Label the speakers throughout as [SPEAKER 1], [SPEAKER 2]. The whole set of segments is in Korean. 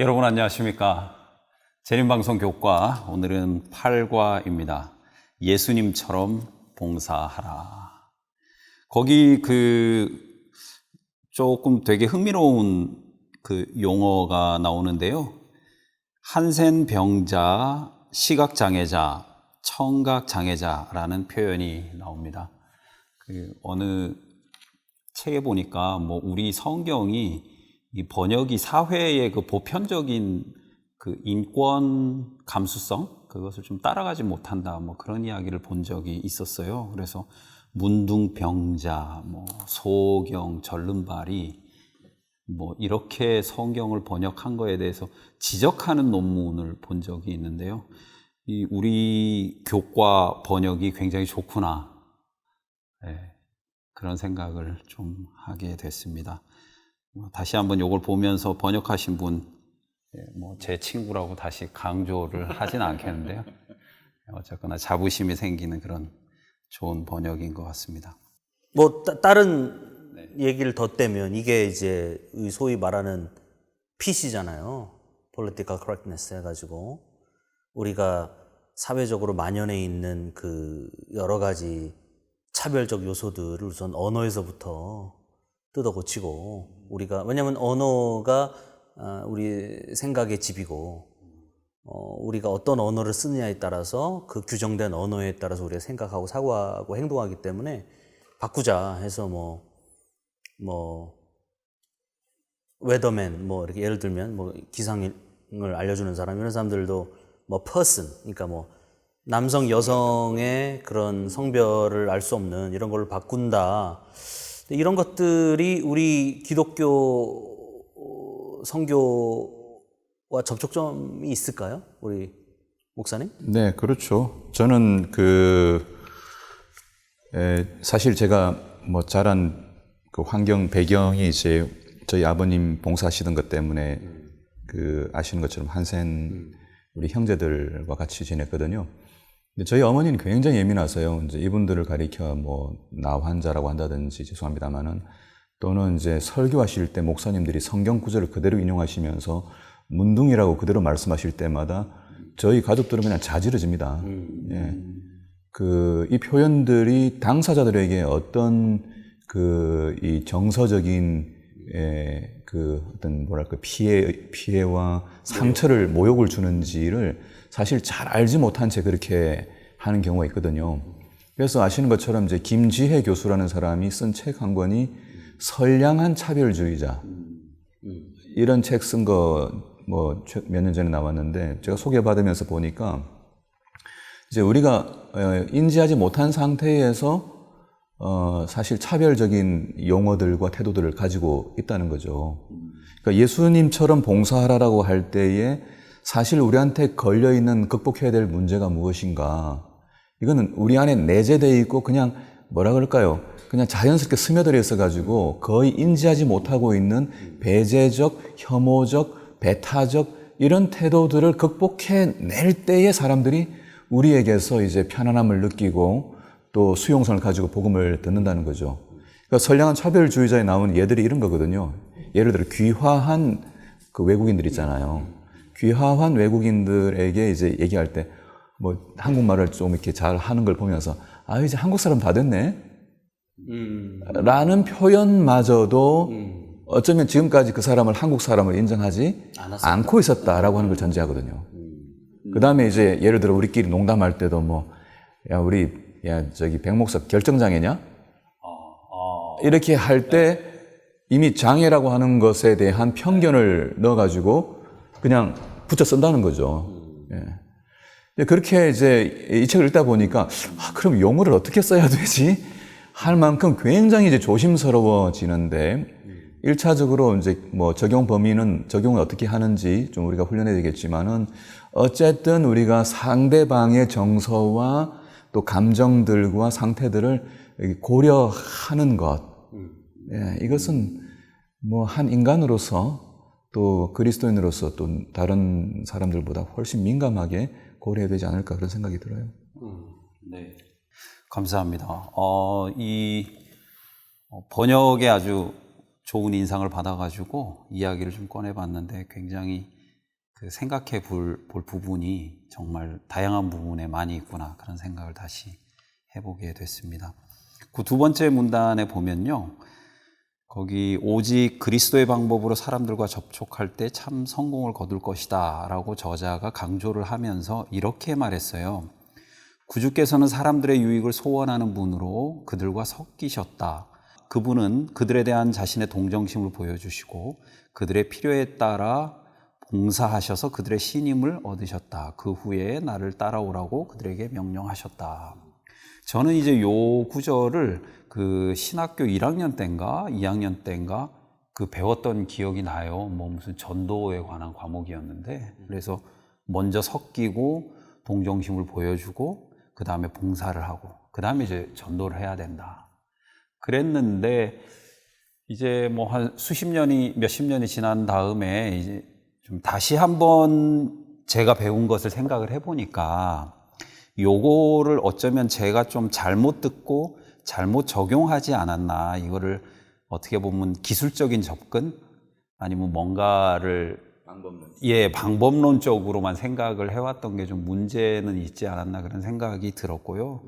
[SPEAKER 1] 여러분 안녕하십니까? 재림방송 교과 오늘은 8과입니다. 예수님처럼 봉사하라. 거기 조금 되게 흥미로운 용어가 나오는데요. 한센병자, 시각장애자, 청각장애자라는 표현이 나옵니다. 어느 책에 보니까 우리 성경이 이 번역이 사회의 보편적인 인권 감수성 그것을 좀 따라가지 못한다 그런 이야기를 본 적이 있었어요. 그래서 문둥병자, 소경, 절름발이 이렇게 성경을 번역한 거에 대해서 지적하는 논문을 본 적이 있는데요. 우리 교과 번역이 굉장히 좋구나. 네, 그런 생각을 좀 하게 됐습니다. 다시 한번 이걸 보면서 번역하신 분, 제 친구라고 다시 강조를 하진 않겠는데요. 어쨌거나 자부심이 생기는 그런 좋은 번역인 것 같습니다.
[SPEAKER 2] 다른 얘기를 덧대면 이게 이제 소위 말하는 PC잖아요. Political Correctness 해가지고 우리가 사회적으로 만연해 있는 여러 가지 차별적 요소들을 우선 언어에서부터 뜯어 고치고 왜냐면 언어가 우리 생각의 집이고 우리가 어떤 언어를 쓰느냐에 따라서 그 규정된 언어에 따라서 우리가 생각하고 사고하고 행동하기 때문에 바꾸자 해서 웨더맨 이렇게 예를 들면 기상을 알려주는 사람 이런 사람들도 person 그러니까 남성 여성의 그런 성별을 알 수 없는 이런 걸 바꾼다. 이런 것들이 우리 기독교 성교와 접촉점이 있을까요? 우리 목사님?
[SPEAKER 3] 네, 그렇죠. 저는 사실 제가 자란 환경 배경이 이제 저희 아버님 봉사하시던 것 때문에 아시는 것처럼 한센 우리 형제들과 같이 지냈거든요. 근데 저희 어머니는 굉장히 예민하세요. 이제 이분들을 가리켜 나 환자라고 한다든지 죄송합니다만은 또는 이제 설교하실 때 목사님들이 성경 구절을 그대로 인용하시면서 문둥이라고 그대로 말씀하실 때마다 저희 가족들은 그냥 자지러집니다. 예. 이 표현들이 당사자들에게 어떤 이 정서적인 어떤 피해와 상처를 모욕을 주는지를 사실 잘 알지 못한 채 그렇게 하는 경우가 있거든요. 그래서 아시는 것처럼 이제 김지혜 교수라는 사람이 쓴 책 한 권이 선량한 차별주의자 이런 책 쓴 거 몇 년 전에 나왔는데 제가 소개받으면서 보니까 이제 우리가 인지하지 못한 상태에서 사실 차별적인 용어들과 태도들을 가지고 있다는 거죠. 그러니까 예수님처럼 봉사하라고 할 때에 사실 우리한테 걸려있는 극복해야 될 문제가 무엇인가. 이거는 우리 안에 내재되어 있고 그냥 그냥 자연스럽게 스며들어 있어가지고 거의 인지하지 못하고 있는 배제적, 혐오적, 배타적 이런 태도들을 극복해낼 때에 사람들이 우리에게서 이제 편안함을 느끼고 또 수용성을 가지고 복음을 듣는다는 거죠. 그러니까 선량한 차별주의자에 나오는 예들이 이런 거거든요. 예를 들어 귀화한 외국인들 있잖아요. 귀화한 외국인들에게 이제 얘기할 때 한국말을 좀 이렇게 잘 하는 걸 보면서 이제 한국 사람 다 됐네 라는 표현마저도 어쩌면 지금까지 그 사람을 한국 사람을 인정하지 않고 있었다라고 하는 걸 전제하거든요. 그 다음에 이제 예를 들어 우리끼리 농담할 때도 저기 백목사 결정장애냐? 이렇게 할 때 이미 장애라고 하는 것에 대한 편견을 넣어가지고 그냥 붙여 쓴다는 거죠. 예. 그렇게 이제 이 책을 읽다 보니까 그럼 용어를 어떻게 써야 되지? 할 만큼 굉장히 이제 조심스러워지는데 1차적으로 이제 적용 범위는 적용을 어떻게 하는지 좀 우리가 훈련해야 되겠지만은 어쨌든 우리가 상대방의 정서와 또 감정들과 상태들을 고려하는 것. 예, 이것은 한 인간으로서 또 그리스도인으로서 또 다른 사람들보다 훨씬 민감하게 고려해야 되지 않을까 그런 생각이 들어요.
[SPEAKER 1] 네, 감사합니다. 이 번역에 아주 좋은 인상을 받아가지고 이야기를 좀 꺼내봤는데 굉장히 그 생각해 볼 부분이 정말 다양한 부분에 많이 있구나 그런 생각을 다시 해보게 됐습니다. 그 두 번째 문단에 보면요. 거기 오직 그리스도의 방법으로 사람들과 접촉할 때 참 성공을 거둘 것이다 라고 저자가 강조를 하면서 이렇게 말했어요. 구주께서는 사람들의 유익을 소원하는 분으로 그들과 섞이셨다. 그분은 그들에 대한 자신의 동정심을 보여주시고 그들의 필요에 따라 봉사하셔서 그들의 신임을 얻으셨다. 그 후에 나를 따라오라고 그들에게 명령하셨다. 저는 이제 요 구절을 그 신학교 1학년 때인가 2학년 때인가 그 배웠던 기억이 나요. 뭐 무슨 전도에 관한 과목이었는데 그래서 먼저 섞이고 동정심을 보여주고 그 다음에 봉사를 하고 그 다음에 이제 전도를 해야 된다. 그랬는데 이제 뭐 한 몇십 년이 지난 다음에 이제 좀 다시 한번 제가 배운 것을 생각을 해보니까 요거를 어쩌면 제가 좀 잘못 듣고 잘못 적용하지 않았나. 이거를 어떻게 보면 기술적인 접근 아니면 뭔가를 방법론적으로만 생각을 해왔던 게 좀 문제는 있지 않았나 그런 생각이 들었고요.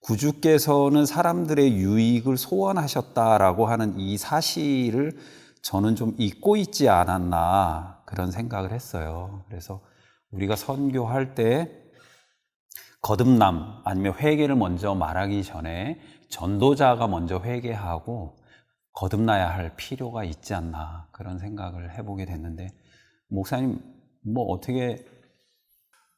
[SPEAKER 1] 구주께서는 사람들의 유익을 소원하셨다라고 하는 이 사실을 저는 좀 잊고 있지 않았나 그런 생각을 했어요. 그래서 우리가 선교할 때 거듭남 아니면 회개를 먼저 말하기 전에 전도자가 먼저 회개하고 거듭나야 할 필요가 있지 않나 그런 생각을 해보게 됐는데 목사님 뭐 어떻게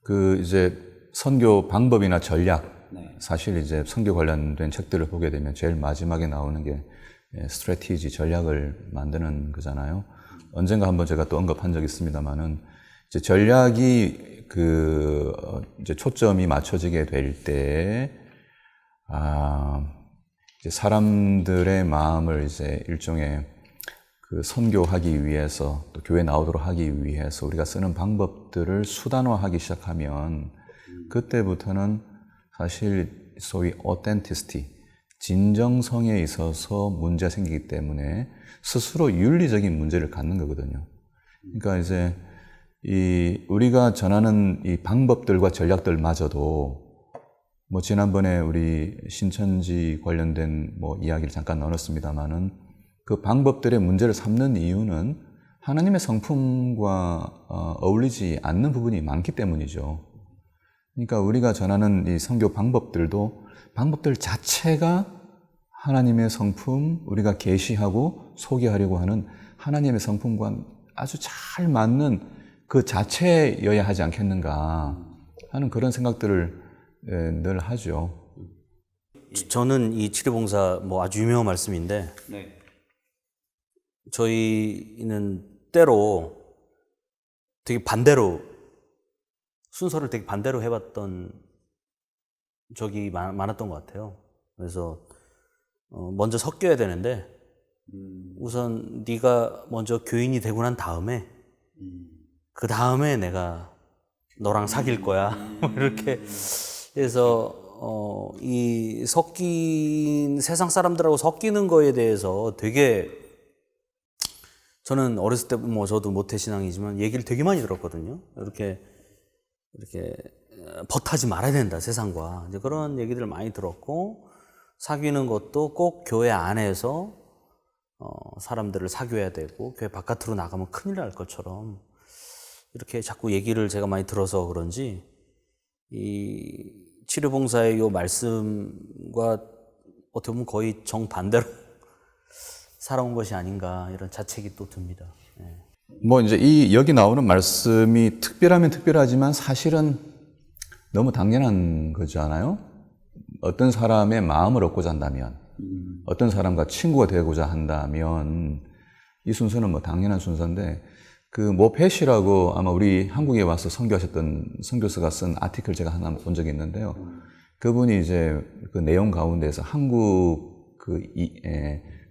[SPEAKER 3] 그 이제 선교 방법이나 전략
[SPEAKER 1] 네.
[SPEAKER 3] 사실 이제 선교 관련된 책들을 보게 되면 제일 마지막에 나오는 게 스트래티지 전략을 만드는 거잖아요. 언젠가 한번 제가 또 언급한 적이 있습니다만은 이제 전략이 이제 초점이 맞춰지게 될 때, 이제 사람들의 마음을 이제 일종의 그 선교하기 위해서 또 교회 나오도록 하기 위해서 우리가 쓰는 방법들을 수단화하기 시작하면 그때부터는 사실 소위 authenticity, 진정성에 있어서 문제가 생기기 때문에 스스로 윤리적인 문제를 갖는 거거든요. 그러니까 이제 우리가 전하는 이 방법들과 전략들마저도 뭐 지난번에 우리 신천지 관련된 뭐 이야기를 잠깐 나눴습니다만은 그 방법들의 문제를 삼는 이유는 하나님의 성품과 어울리지 않는 부분이 많기 때문이죠. 그러니까 우리가 전하는 이 선교 방법들도 방법들 자체가 하나님의 성품, 우리가 계시하고 소개하려고 하는 하나님의 성품과 아주 잘 맞는 그 자체여야 하지 않겠는가 하는 그런 생각들을 늘 하죠.
[SPEAKER 2] 저는 이 치료봉사 뭐 아주 유명한 말씀인데
[SPEAKER 1] 네.
[SPEAKER 2] 저희는 때로 되게 반대로 순서를 되게 반대로 해봤던 적이 많았던 것 같아요. 그래서 먼저 섞여야 되는데 우선 네가 먼저 교인이 되고 난 다음에 그 다음에 내가 너랑 사귈 거야. 이렇게 해서 이 섞인 세상 사람들하고 섞이는 거에 대해서 되게 저는 어렸을 때 뭐 저도 모태신앙이지만 얘기를 되게 많이 들었거든요. 이렇게 벗하지 말아야 된다 세상과 이제 그런 얘기들을 많이 들었고 사귀는 것도 꼭 교회 안에서 사람들을 사귀어야 되고 교회 바깥으로 나가면 큰일 날 것처럼 이렇게 자꾸 얘기를 제가 많이 들어서 그런지 이 치료봉사의 이 말씀과 어떻게 보면 거의 정반대로 살아온 것이 아닌가 이런 자책이 또 듭니다. 네.
[SPEAKER 3] 뭐 이제 여기 나오는 말씀이 특별하면 특별하지만 사실은 너무 당연한 거잖아요. 어떤 사람의 마음을 얻고자 한다면, 어떤 사람과 친구가 되고자 한다면 이 순서는 뭐 당연한 순서인데 그 모 패시라고 아마 우리 한국에 와서 선교하셨던 선교사가 쓴 아티클 제가 하나 본 적이 있는데요. 그분이 이제 그 내용 가운데서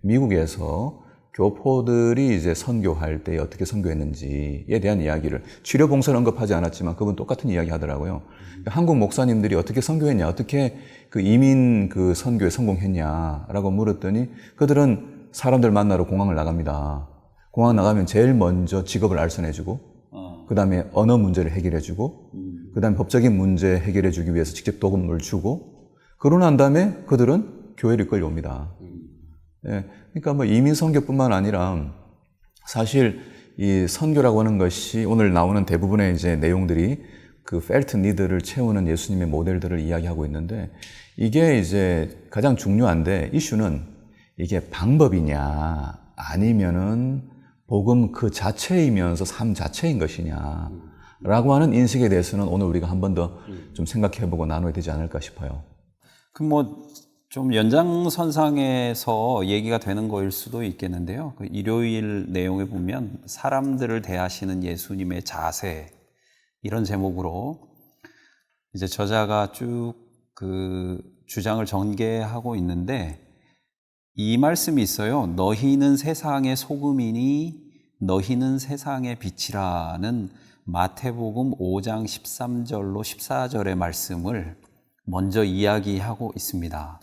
[SPEAKER 3] 미국에서 교포들이 이제 선교할 때 어떻게 선교했는지에 대한 이야기를 치료봉사를 언급하지 않았지만 그분 똑같은 이야기 하더라고요. 한국 목사님들이 어떻게 선교했냐, 어떻게 그 이민 그 선교에 성공했냐라고 물었더니 그들은 사람들 만나러 공항을 나갑니다. 공항 나가면 제일 먼저 직업을 알선해주고 그다음에 언어 문제를 해결해주고, 그다음에 법적인 문제 해결해주기 위해서 직접 도움을 주고, 그러고 난 다음에 그들은 교회를 끌려옵니다. 예, 그러니까 뭐 이민 선교뿐만 아니라 사실 이 선교라고 하는 것이 오늘 나오는 대부분의 이제 내용들이 그 felt need를 채우는 예수님의 모델들을 이야기하고 있는데, 이게 이제 가장 중요한데, 이슈는 이게 방법이냐 아니면은 복음 그 자체이면서 삶 자체인 것이냐 라고 하는 인식에 대해서는 오늘 우리가 한 번 더 좀 생각해보고 나눠야 되지 않을까 싶어요.
[SPEAKER 1] 그 뭐 좀 연장선상에서 얘기가 되는 거일 수도 있겠는데요. 그 일요일 내용에 보면 사람들을 대하시는 예수님의 자세, 이런 제목으로 이제 저자가 쭉 그 주장을 전개하고 있는데, 이 말씀이 있어요. 너희는 세상의 소금이니 너희는 세상의 빛이라는 마태복음 5장 13절로 14절의 말씀을 먼저 이야기하고 있습니다.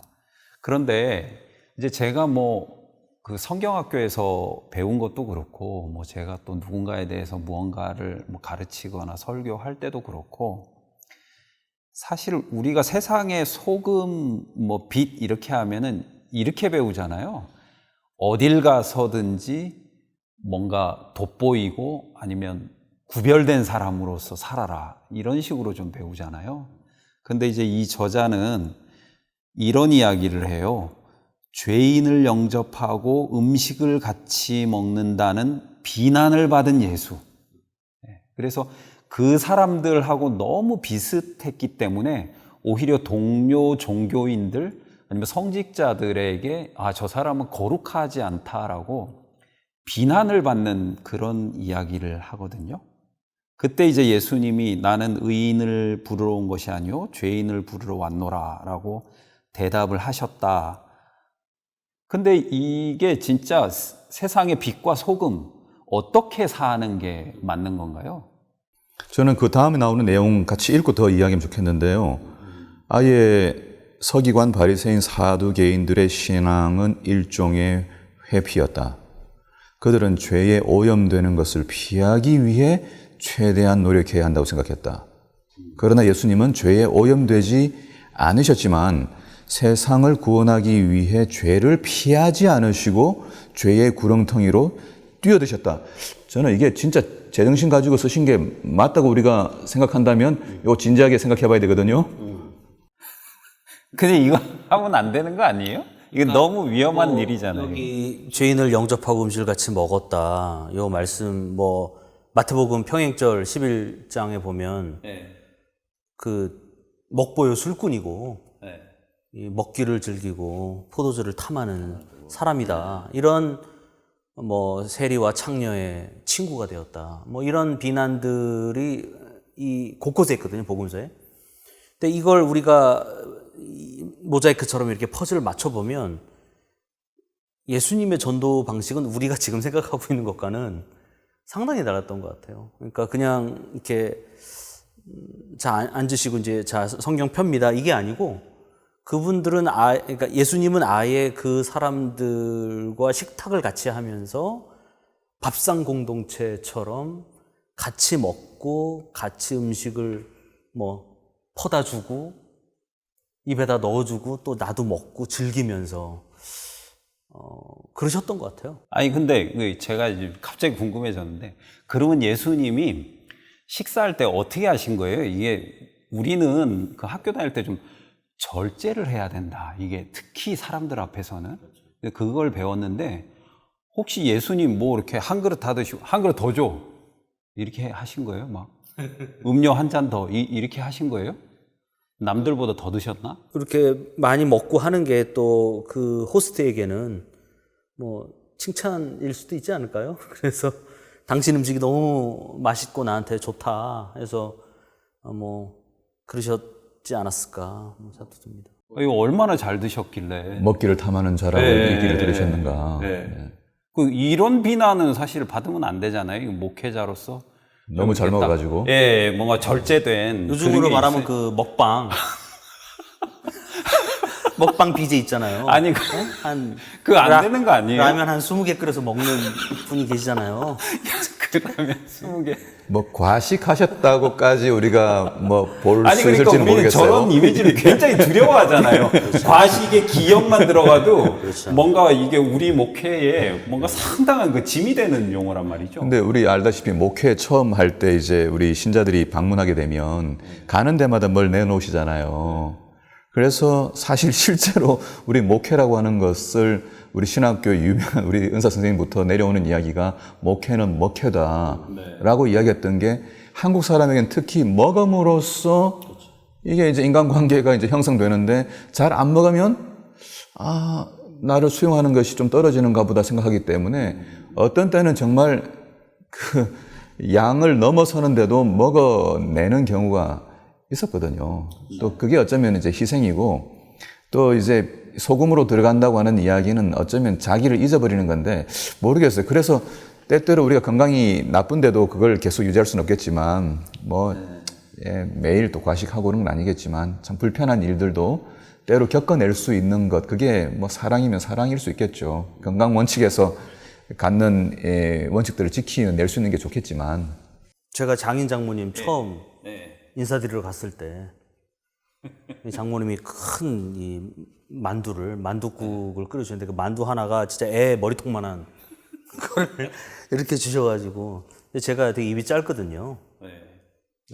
[SPEAKER 1] 그런데 이제 제가 뭐 그 성경학교에서 배운 것도 그렇고, 뭐 제가 또 누군가에 대해서 무언가를 뭐 가르치거나 설교할 때도 그렇고, 사실 우리가 세상의 소금, 뭐 빛 이렇게 하면은 이렇게 배우잖아요. 어딜 가서든지 뭔가 돋보이고 아니면 구별된 사람으로서 살아라, 이런 식으로 좀 배우잖아요. 근데 이제 이 저자는 이런 이야기를 해요. 죄인을 영접하고 음식을 같이 먹는다는 비난을 받은 예수. 그래서 그 사람들하고 너무 비슷했기 때문에 오히려 동료 종교인들 아니면 성직자들에게 저 사람은 거룩하지 않다라고 비난을 받는 그런 이야기를 하거든요. 그때 이제 예수님이 나는 의인을 부르러 온 것이 아니요 죄인을 부르러 왔노라 라고 대답을 하셨다. 근데 이게 진짜 세상의 빛과 소금, 어떻게 사는 게 맞는 건가요?
[SPEAKER 3] 저는 그 다음에 나오는 내용 같이 읽고 더 이야기하면 좋겠는데요. 아예 서기관, 바리새인, 사두개인들의 신앙은 일종의 회피였다. 그들은 죄에 오염되는 것을 피하기 위해 최대한 노력해야 한다고 생각했다. 그러나 예수님은 죄에 오염되지 않으셨지만 세상을 구원하기 위해 죄를 피하지 않으시고 죄의 구렁텅이로 뛰어드셨다. 저는 이게 진짜 제정신 가지고 쓰신 게 맞다고 우리가 생각한다면 이거 진지하게 생각해 봐야 되거든요.
[SPEAKER 1] 근데 이거 하면 안 되는 거 아니에요? 이게 너무 위험한 일이잖아요.
[SPEAKER 2] 여기 죄인을 영접하고 음식을 같이 먹었다. 이 말씀 뭐 마태복음 평행절 11장에 보면 그 먹보요 술꾼이고 이 먹기를 즐기고 포도주를 탐하는 사람이다. 이런 뭐 세리와 창녀의 친구가 되었다. 뭐 이런 비난들이 이 곳곳에 있거든요, 복음서에. 근데 이걸 우리가 모자이크처럼 이렇게 퍼즐을 맞춰보면 예수님의 전도 방식은 우리가 지금 생각하고 있는 것과는 상당히 달랐던 것 같아요. 그러니까 그냥 이렇게 자 앉으시고 이제 자 성경 펴입니다, 이게 아니고 그분들은 그러니까 예수님은 아예 그 사람들과 식탁을 같이 하면서 밥상 공동체처럼 같이 먹고 같이 음식을 뭐 퍼다 주고 입에다 넣어주고 또 나도 먹고 즐기면서 그러셨던 것 같아요.
[SPEAKER 1] 아니 근데 제가 이제 갑자기 궁금해졌는데, 그러면 예수님이 식사할 때 어떻게 하신 거예요? 이게 우리는 그 학교 다닐 때 좀 절제를 해야 된다, 이게 특히 사람들 앞에서는. 그걸 배웠는데, 혹시 예수님 뭐 이렇게 한 그릇 다 드시고 한 그릇 더 줘, 이렇게 하신 거예요? 막 음료 한 잔 더 이렇게 하신 거예요? 남들보다 더 드셨나?
[SPEAKER 2] 그렇게 많이 먹고 하는 게 또 그 호스트에게는 뭐 칭찬일 수도 있지 않을까요? 그래서 당신 음식이 너무 맛있고 나한테 좋다 해서 뭐 그러셨지 않았을까 생각도 듭니다.
[SPEAKER 1] 이거 얼마나 잘 드셨길래
[SPEAKER 3] 먹기를 탐하는 자라고 얘기를 들으셨는가.
[SPEAKER 1] 그 이런 비난은 사실 받으면 안 되잖아요. 이거 목회자로서
[SPEAKER 3] 너무 잘 먹어가지고.
[SPEAKER 1] 뭔가 절제된
[SPEAKER 2] 요즘으로 말하면 그 먹방 먹방 BJ 있잖아요.
[SPEAKER 1] 아니 그 안 되는 거 아니에요?
[SPEAKER 2] 라면 한 20개 끓여서 먹는 분이 계시잖아요.
[SPEAKER 1] 그러면 20개.
[SPEAKER 3] 뭐 과식하셨다고까지 우리가 뭐 볼
[SPEAKER 1] 아니
[SPEAKER 3] 수
[SPEAKER 1] 그러니까
[SPEAKER 3] 있을지는
[SPEAKER 1] 우리는
[SPEAKER 3] 모르겠어요.
[SPEAKER 1] 저런 이미지를 굉장히 두려워하잖아요. 과식의 기억만 들어가도 뭔가 이게 우리 목회에 뭔가 상당한 그 짐이 되는 용어란 말이죠.
[SPEAKER 3] 근데 우리 알다시피 목회 처음 할 때 이제 우리 신자들이 방문하게 되면 가는 데마다 뭘 내놓으시잖아요. 그래서 사실 실제로 우리 목회라고 하는 것을 우리 신학교 유명한 우리 은사 선생님부터 내려오는 이야기가 목회는 먹혀다라고 이야기했던 게 한국 사람에겐 특히 먹음으로써 이게 이제 인간관계가 이제 형성되는데 잘 안 먹으면 나를 수용하는 것이 좀 떨어지는가 보다 생각하기 때문에 어떤 때는 정말 그 양을 넘어서는데도 먹어내는 경우가 있었거든요. 또 그게 어쩌면 이제 희생이고 또 이제 소금으로 들어간다고 하는 이야기는 어쩌면 자기를 잊어버리는 건데 모르겠어요. 그래서 때때로 우리가 건강이 나쁜데도 그걸 계속 유지할 수는 없겠지만 매일 또 과식하고 그런 건 아니겠지만 참 불편한 일들도 때로 겪어낼 수 있는 것 그게 뭐 사랑이면 사랑일 수 있겠죠. 건강 원칙에서 갖는 원칙들을 지키는 수 있는 게 좋겠지만
[SPEAKER 2] 제가 장인 장모님 처음 인사드리러 갔을 때 이 장모님이 큰 이 만두국을 끓여주는데 그 만두 하나가 진짜 애 머리통만한 그거를 이렇게 주셔가지고 제가 되게 입이 짧거든요.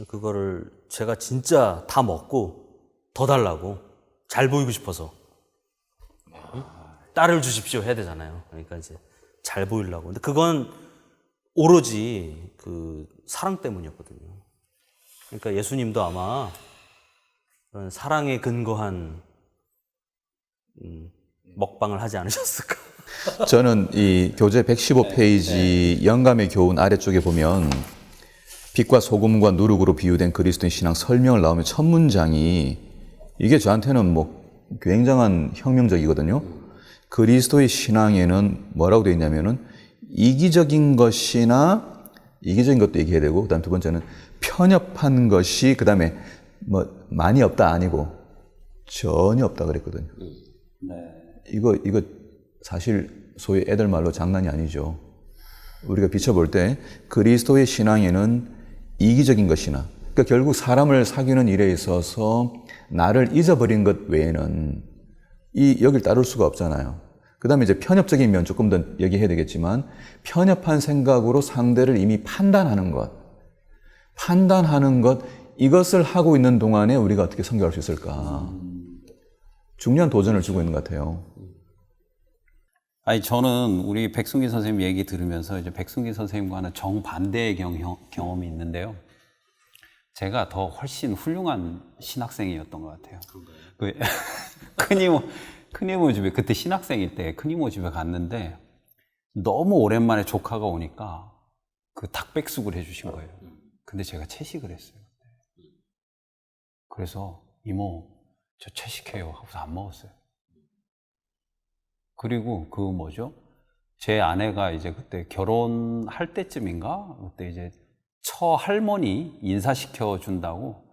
[SPEAKER 2] 그거를 제가 진짜 다 먹고 더 달라고 잘 보이고 싶어서 딸을 주십시오 해야 되잖아요. 그러니까 이제 잘 보이려고. 근데 그건 오로지 그 사랑 때문이었거든요. 그러니까 예수님도 아마 그런 사랑에 근거한 먹방을 하지 않으셨을까?
[SPEAKER 3] 저는 이 교재 115페이지 영감의 교훈 아래쪽에 보면 빛과 소금과 누룩으로 비유된 그리스도의 신앙 설명을 나오면 첫 문장이 이게 저한테는 뭐 굉장한 혁명적이거든요. 그리스도의 신앙에는 뭐라고 되어 있냐면은 이기적인 것이나 이기적인 것도 얘기해야 되고 그다음 두 번째는 편협한 것이 그다음에 뭐 많이 없다 아니고 전혀 없다 그랬거든요. 이거 사실 소위 애들 말로 장난이 아니죠. 우리가 비춰볼 때 그리스도의 신앙에는 이기적인 것이나 그러니까 결국 사람을 사귀는 일에 있어서 나를 잊어버린 것 외에는 여길 따를 수가 없잖아요. 그 다음에 이제 편협적인 면 조금 더 얘기해야 되겠지만 편협한 생각으로 상대를 이미 판단하는 것 이것을 하고 있는 동안에 우리가 어떻게 선교할 수 있을까 중요한 도전을 주고 있는 것 같아요.
[SPEAKER 1] 아니 저는 우리 백승기 선생님 얘기 들으면서 이제 백승기 선생님과는 정반대의 경험이 있는데요. 제가 더 훨씬 훌륭한 신학생이었던 것 같아요. 그 큰이모 집에 그때 신학생일 때 큰이모 집에 갔는데 너무 오랜만에 조카가 오니까 그 닭백숙을 해주신 거예요. 근데 제가 채식을 했어요. 그래서 이모 저 채식해요 하고서 안 먹었어요. 그리고 그 제 아내가 이제 그때 결혼할 때쯤인가 그때 이제 처할머니 인사시켜 준다고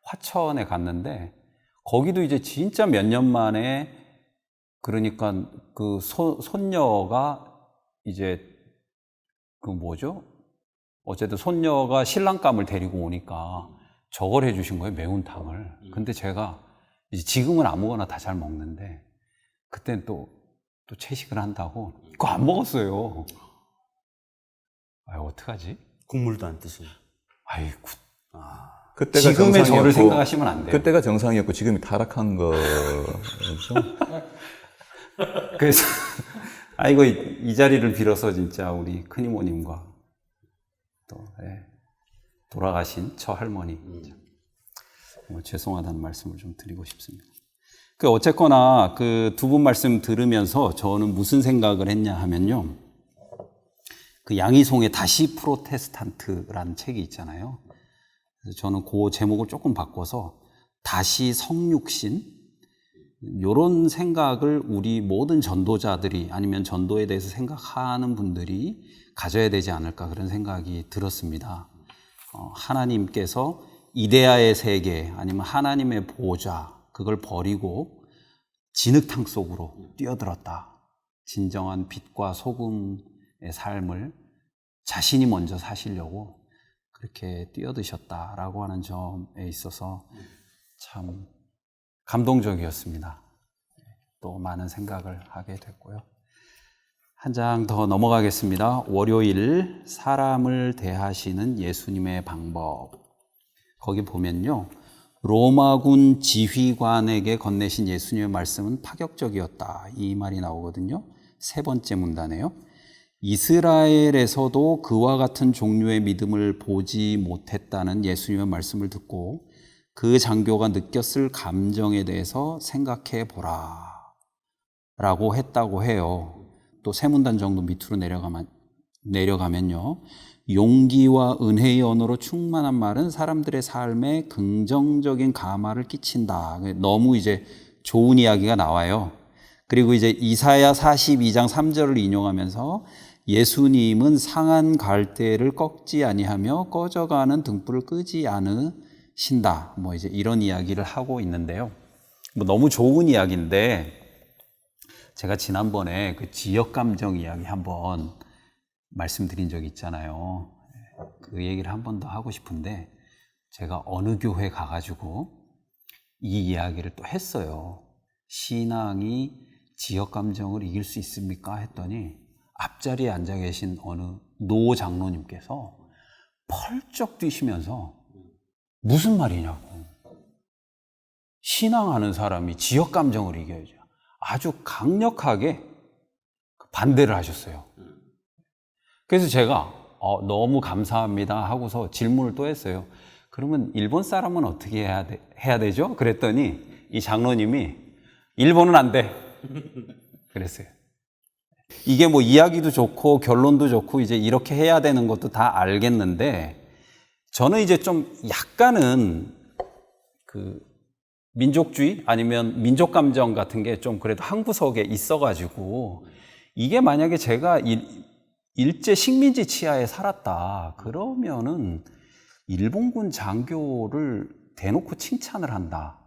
[SPEAKER 1] 화천에 갔는데 거기도 이제 진짜 몇 년 만에 그러니까 그 손녀가 이제 어쨌든 손녀가 신랑감을 데리고 오니까 저걸 해주신 거예요, 매운탕을. 근데 제가 이제 지금은 아무거나 다 잘 먹는데 그때는 또 채식을 한다고 그거 안 먹었어요. 어떡하지?
[SPEAKER 2] 국물도 안 드시네.
[SPEAKER 1] 아이고.
[SPEAKER 3] 그때가
[SPEAKER 1] 지금의 저를
[SPEAKER 3] 정상이었고,
[SPEAKER 1] 생각하시면 안 돼요.
[SPEAKER 3] 그때가 정상이었고 지금이 타락한 거죠.
[SPEAKER 1] 그래서 이거 이 자리를 빌어서 진짜 우리 큰이모님과 또 돌아가신 처할머니 죄송하다는 말씀을 좀 드리고 싶습니다. 어쨌거나 그 두 분 말씀 들으면서 저는 무슨 생각을 했냐 하면요. 그 양희송의 다시 프로테스탄트라는 책이 있잖아요. 그래서 저는 그 제목을 조금 바꿔서 다시 성육신 이런 생각을 우리 모든 전도자들이 아니면 전도에 대해서 생각하는 분들이 가져야 되지 않을까 그런 생각이 들었습니다. 하나님께서 이데아의 세계 아니면 하나님의 보좌 그걸 버리고 진흙탕 속으로 뛰어들었다. 진정한 빛과 소금의 삶을 자신이 먼저 사시려고 그렇게 뛰어드셨다라고 하는 점에 있어서 참 감동적이었습니다. 또 많은 생각을 하게 됐고요. 한 장 더 넘어가겠습니다. 월요일 사람을 대하시는 예수님의 방법. 거기 보면요. 로마군 지휘관에게 건네신 예수님의 말씀은 파격적이었다. 이 말이 나오거든요. 세 번째 문단에요. 이스라엘에서도 그와 같은 종류의 믿음을 보지 못했다는 예수님의 말씀을 듣고 그 장교가 느꼈을 감정에 대해서 생각해 보라 라고 했다고 해요. 또 세 문단 정도 밑으로 내려가면요. 용기와 은혜의 언어로 충만한 말은 사람들의 삶에 긍정적인 감화를 끼친다. 너무 이제 좋은 이야기가 나와요. 그리고 이제 이사야 42장 3절을 인용하면서 예수님은 상한 갈대를 꺾지 아니하며 꺼져가는 등불을 끄지 않으신다. 뭐 이제 이런 이야기를 하고 있는데요. 뭐 너무 좋은 이야기인데 제가 지난번에 그 지역 감정 이야기 한번 말씀드린 적이 있잖아요. 그 얘기를 한 번 더 하고 싶은데 제가 어느 교회 가가지고 이 이야기를 또 했어요. 신앙이 지역 감정을 이길 수 있습니까? 했더니 앞자리에 앉아 계신 어느 노 장로님께서 펄쩍 뛰시면서 무슨 말이냐고. 신앙하는 사람이 지역 감정을 이겨야죠. 아주 강력하게 반대를 하셨어요. 그래서 제가 너무 감사합니다 하고서 질문을 또 했어요. 그러면 일본 사람은 어떻게 해야 되죠? 그랬더니 이 장로님이 일본은 안 돼. 그랬어요. 이게 뭐 이야기도 좋고 결론도 좋고 이제 이렇게 해야 되는 것도 다 알겠는데 저는 이제 좀 약간은 그 민족주의 아니면 민족 감정 같은 게 좀 그래도 한 구석에 있어가지고 이게 만약에 제가 일제 식민지 치하에 살았다 그러면은 일본군 장교를 대놓고 칭찬을 한다.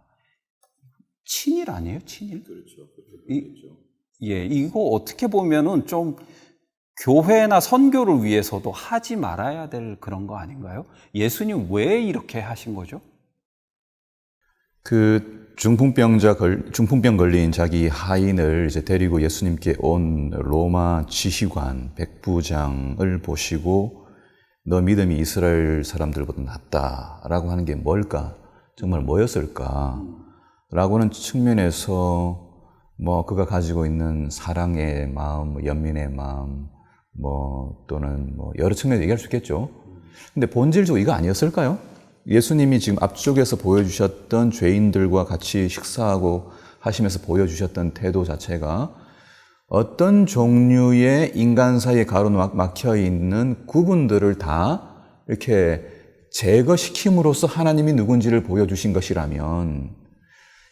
[SPEAKER 1] 친일 아니에요? 친일? 그렇죠. 예, 이거 어떻게 보면은 좀 교회나 선교를 위해서도 하지 말아야 될 그런 거 아닌가요? 예수님 왜 이렇게 하신 거죠?
[SPEAKER 3] 그 중풍병 걸린 자기 하인을 이제 데리고 예수님께 온 로마 지휘관 백부장을 보시고 너 믿음이 이스라엘 사람들보다 낫다라고 하는 게 뭘까? 정말 뭐였을까? 라고 하는 측면에서 뭐 그가 가지고 있는 사랑의 마음, 연민의 마음, 뭐 또는 뭐 여러 측면에서 얘기할 수 있겠죠. 근데 본질적으로 이거 아니었을까요? 예수님이 지금 앞쪽에서 보여주셨던 죄인들과 같이 식사하고 하시면서 보여주셨던 태도 자체가 어떤 종류의 인간 사이에 가로막혀 있는 구분들을 다 이렇게 제거시킴으로써 하나님이 누군지를 보여주신 것이라면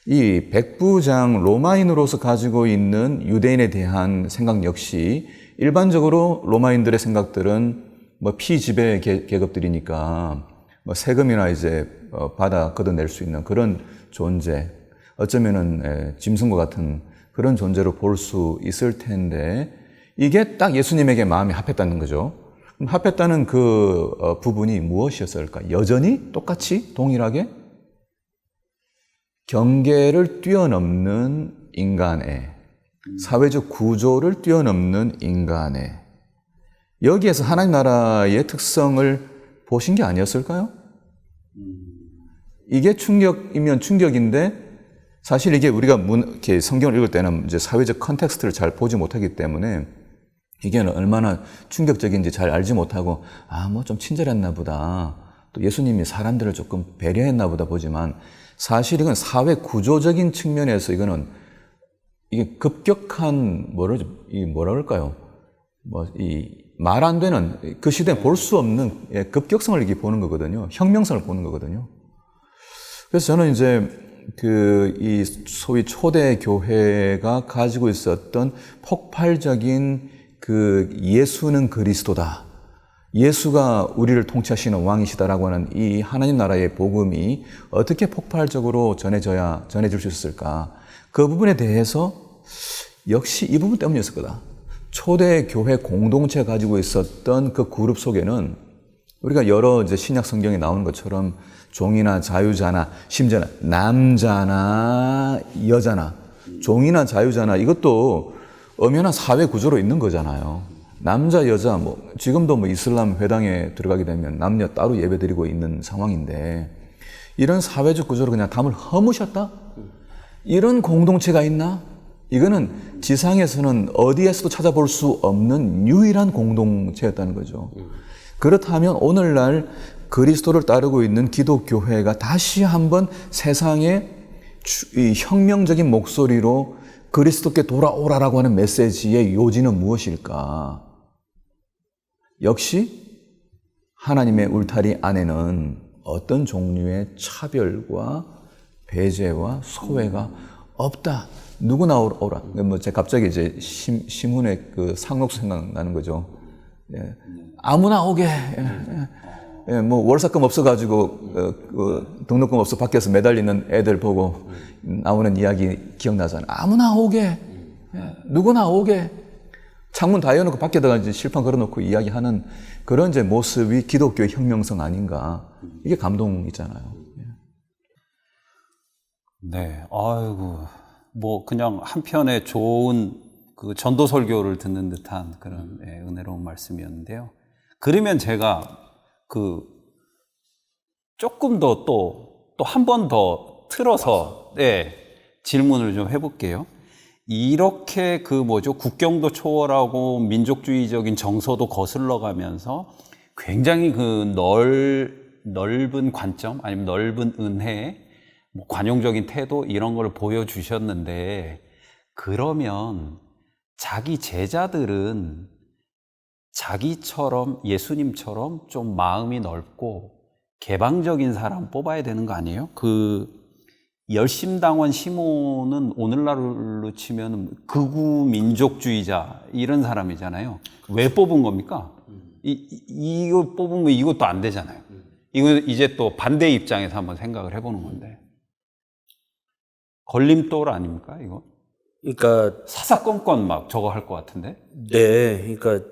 [SPEAKER 3] 이 백부장 로마인으로서 가지고 있는 유대인에 대한 생각 역시 일반적으로 로마인들의 생각들은 뭐 피지배 계급들이니까 뭐 세금이나 이제 받아 걷어낼 수 있는 그런 존재, 어쩌면은 짐승과 같은 그런 존재로 볼 수 있을 텐데 이게 딱 예수님에게 마음이 합했다는 거죠. 그럼 합했다는 그 부분이 무엇이었을까? 여전히 똑같이 동일하게 경계를 뛰어넘는 인간의 사회적 구조를 뛰어넘는 인간의 여기에서 하나님 나라의 특성을 보신 게 아니었을까요? 이게 충격이면 충격인데 사실 이게 우리가 이렇게 성경을 읽을 때는 이제 사회적 컨텍스트를 잘 보지 못하기 때문에 이게 얼마나 충격적인지 잘 알지 못하고 뭐 좀 친절했나 보다. 또 예수님이 사람들을 조금 배려했나 보다 보지만 사실 이건 사회 구조적인 측면에서 이게 급격한 뭐라 그럴까요? 말 안 되는 그 시대에 볼 수 없는 급격성을 이렇게 보는 거거든요. 혁명성을 보는 거거든요. 그래서 저는 이제 이 소위 초대 교회가 가지고 있었던 폭발적인 예수는 그리스도다. 예수가 우리를 통치하시는 왕이시다라고 하는 이 하나님 나라의 복음이 어떻게 폭발적으로 전해질 수 있을까? 그 부분에 대해서 역시 이 부분 때문이었을 거다. 초대 교회 공동체 가지고 있었던 그 그룹 속에는 우리가 여러 이제 신약 성경에 나오는 것처럼 종이나 자유자나 심지어 남자나 여자나 종이나 자유자나 이것도 엄연한 사회 구조로 있는 거잖아요. 남자 여자 뭐 지금도 뭐 이슬람 회당에 들어가게 되면 남녀 따로 예배드리고 있는 상황인데 이런 사회적 구조로 그냥 담을 허무셨다? 이런 공동체가 있나? 이거는 지상에서는 어디에서도 찾아볼 수 없는 유일한 공동체였다는 거죠. 그렇다면 오늘날 그리스도를 따르고 있는 기독교회가 다시 한번 세상에 이 혁명적인 목소리로 그리스도께 돌아오라라고 하는 메시지의 요지는 무엇일까? 역시 하나님의 울타리 안에는 어떤 종류의 차별과 배제와 소외가 없다. 누구나 오라. 뭐 제가 갑자기 이제 시문의 그 상록 생각나는 거죠. 예. 아무나 오게. 예. 뭐 월사금 없어가지고 등록금 없어 밖에서 매달리는 애들 보고 나오는 이야기 기억나잖아요. 아무나 오게. 예. 누구나 오게. 창문 다 열어놓고 밖에다가 이제 실판 걸어놓고 이야기하는 그런 이제 모습이 기독교의 혁명성 아닌가. 이게 감동이잖아요.
[SPEAKER 1] 네, 아이고, 뭐 그냥 한편의 좋은 그 전도 설교를 듣는 듯한 그런 은혜로운 말씀이었는데요. 그러면 제가 그 조금 더 또 한 번 더 틀어서 질문을 좀 해볼게요. 이렇게 그 뭐죠, 국경도 초월하고 민족주의적인 정서도 거슬러 가면서 굉장히 그 넓은 관점 아니면 넓은 은혜, 뭐 관용적인 태도 이런 걸 보여주셨는데, 그러면 자기 제자들은 자기처럼 예수님처럼 좀 마음이 넓고 개방적인 사람 뽑아야 되는 거 아니에요? 그 열심당원 시몬은 오늘날로 치면 극우 민족주의자 이런 사람이잖아요. 왜 뽑은 겁니까? 이거 뽑으면 이것도 안 되잖아요. 이거 이제 또 반대 입장에서 한번 생각을 해보는 건데, 걸림돌 아닙니까 이거?
[SPEAKER 2] 그러니까
[SPEAKER 1] 사사건건 막 저거 할 것 같은데?
[SPEAKER 2] 네, 그러니까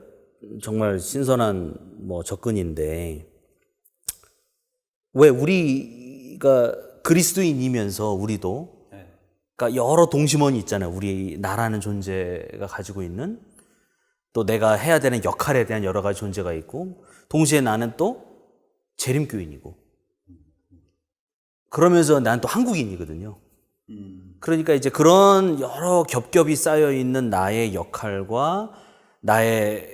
[SPEAKER 2] 정말 신선한 뭐 접근인데, 왜 우리가 그리스도인이면서 우리도 그러니까 여러 동심원이 있잖아요. 우리 나라는 존재가 가지고 있는, 또 내가 해야 되는 역할에 대한 여러 가지 존재가 있고, 동시에 나는 또 재림교인이고, 그러면서 난 또 한국인이거든요. 그러니까 이제 그런 여러 겹겹이 쌓여 있는 나의 역할과 나의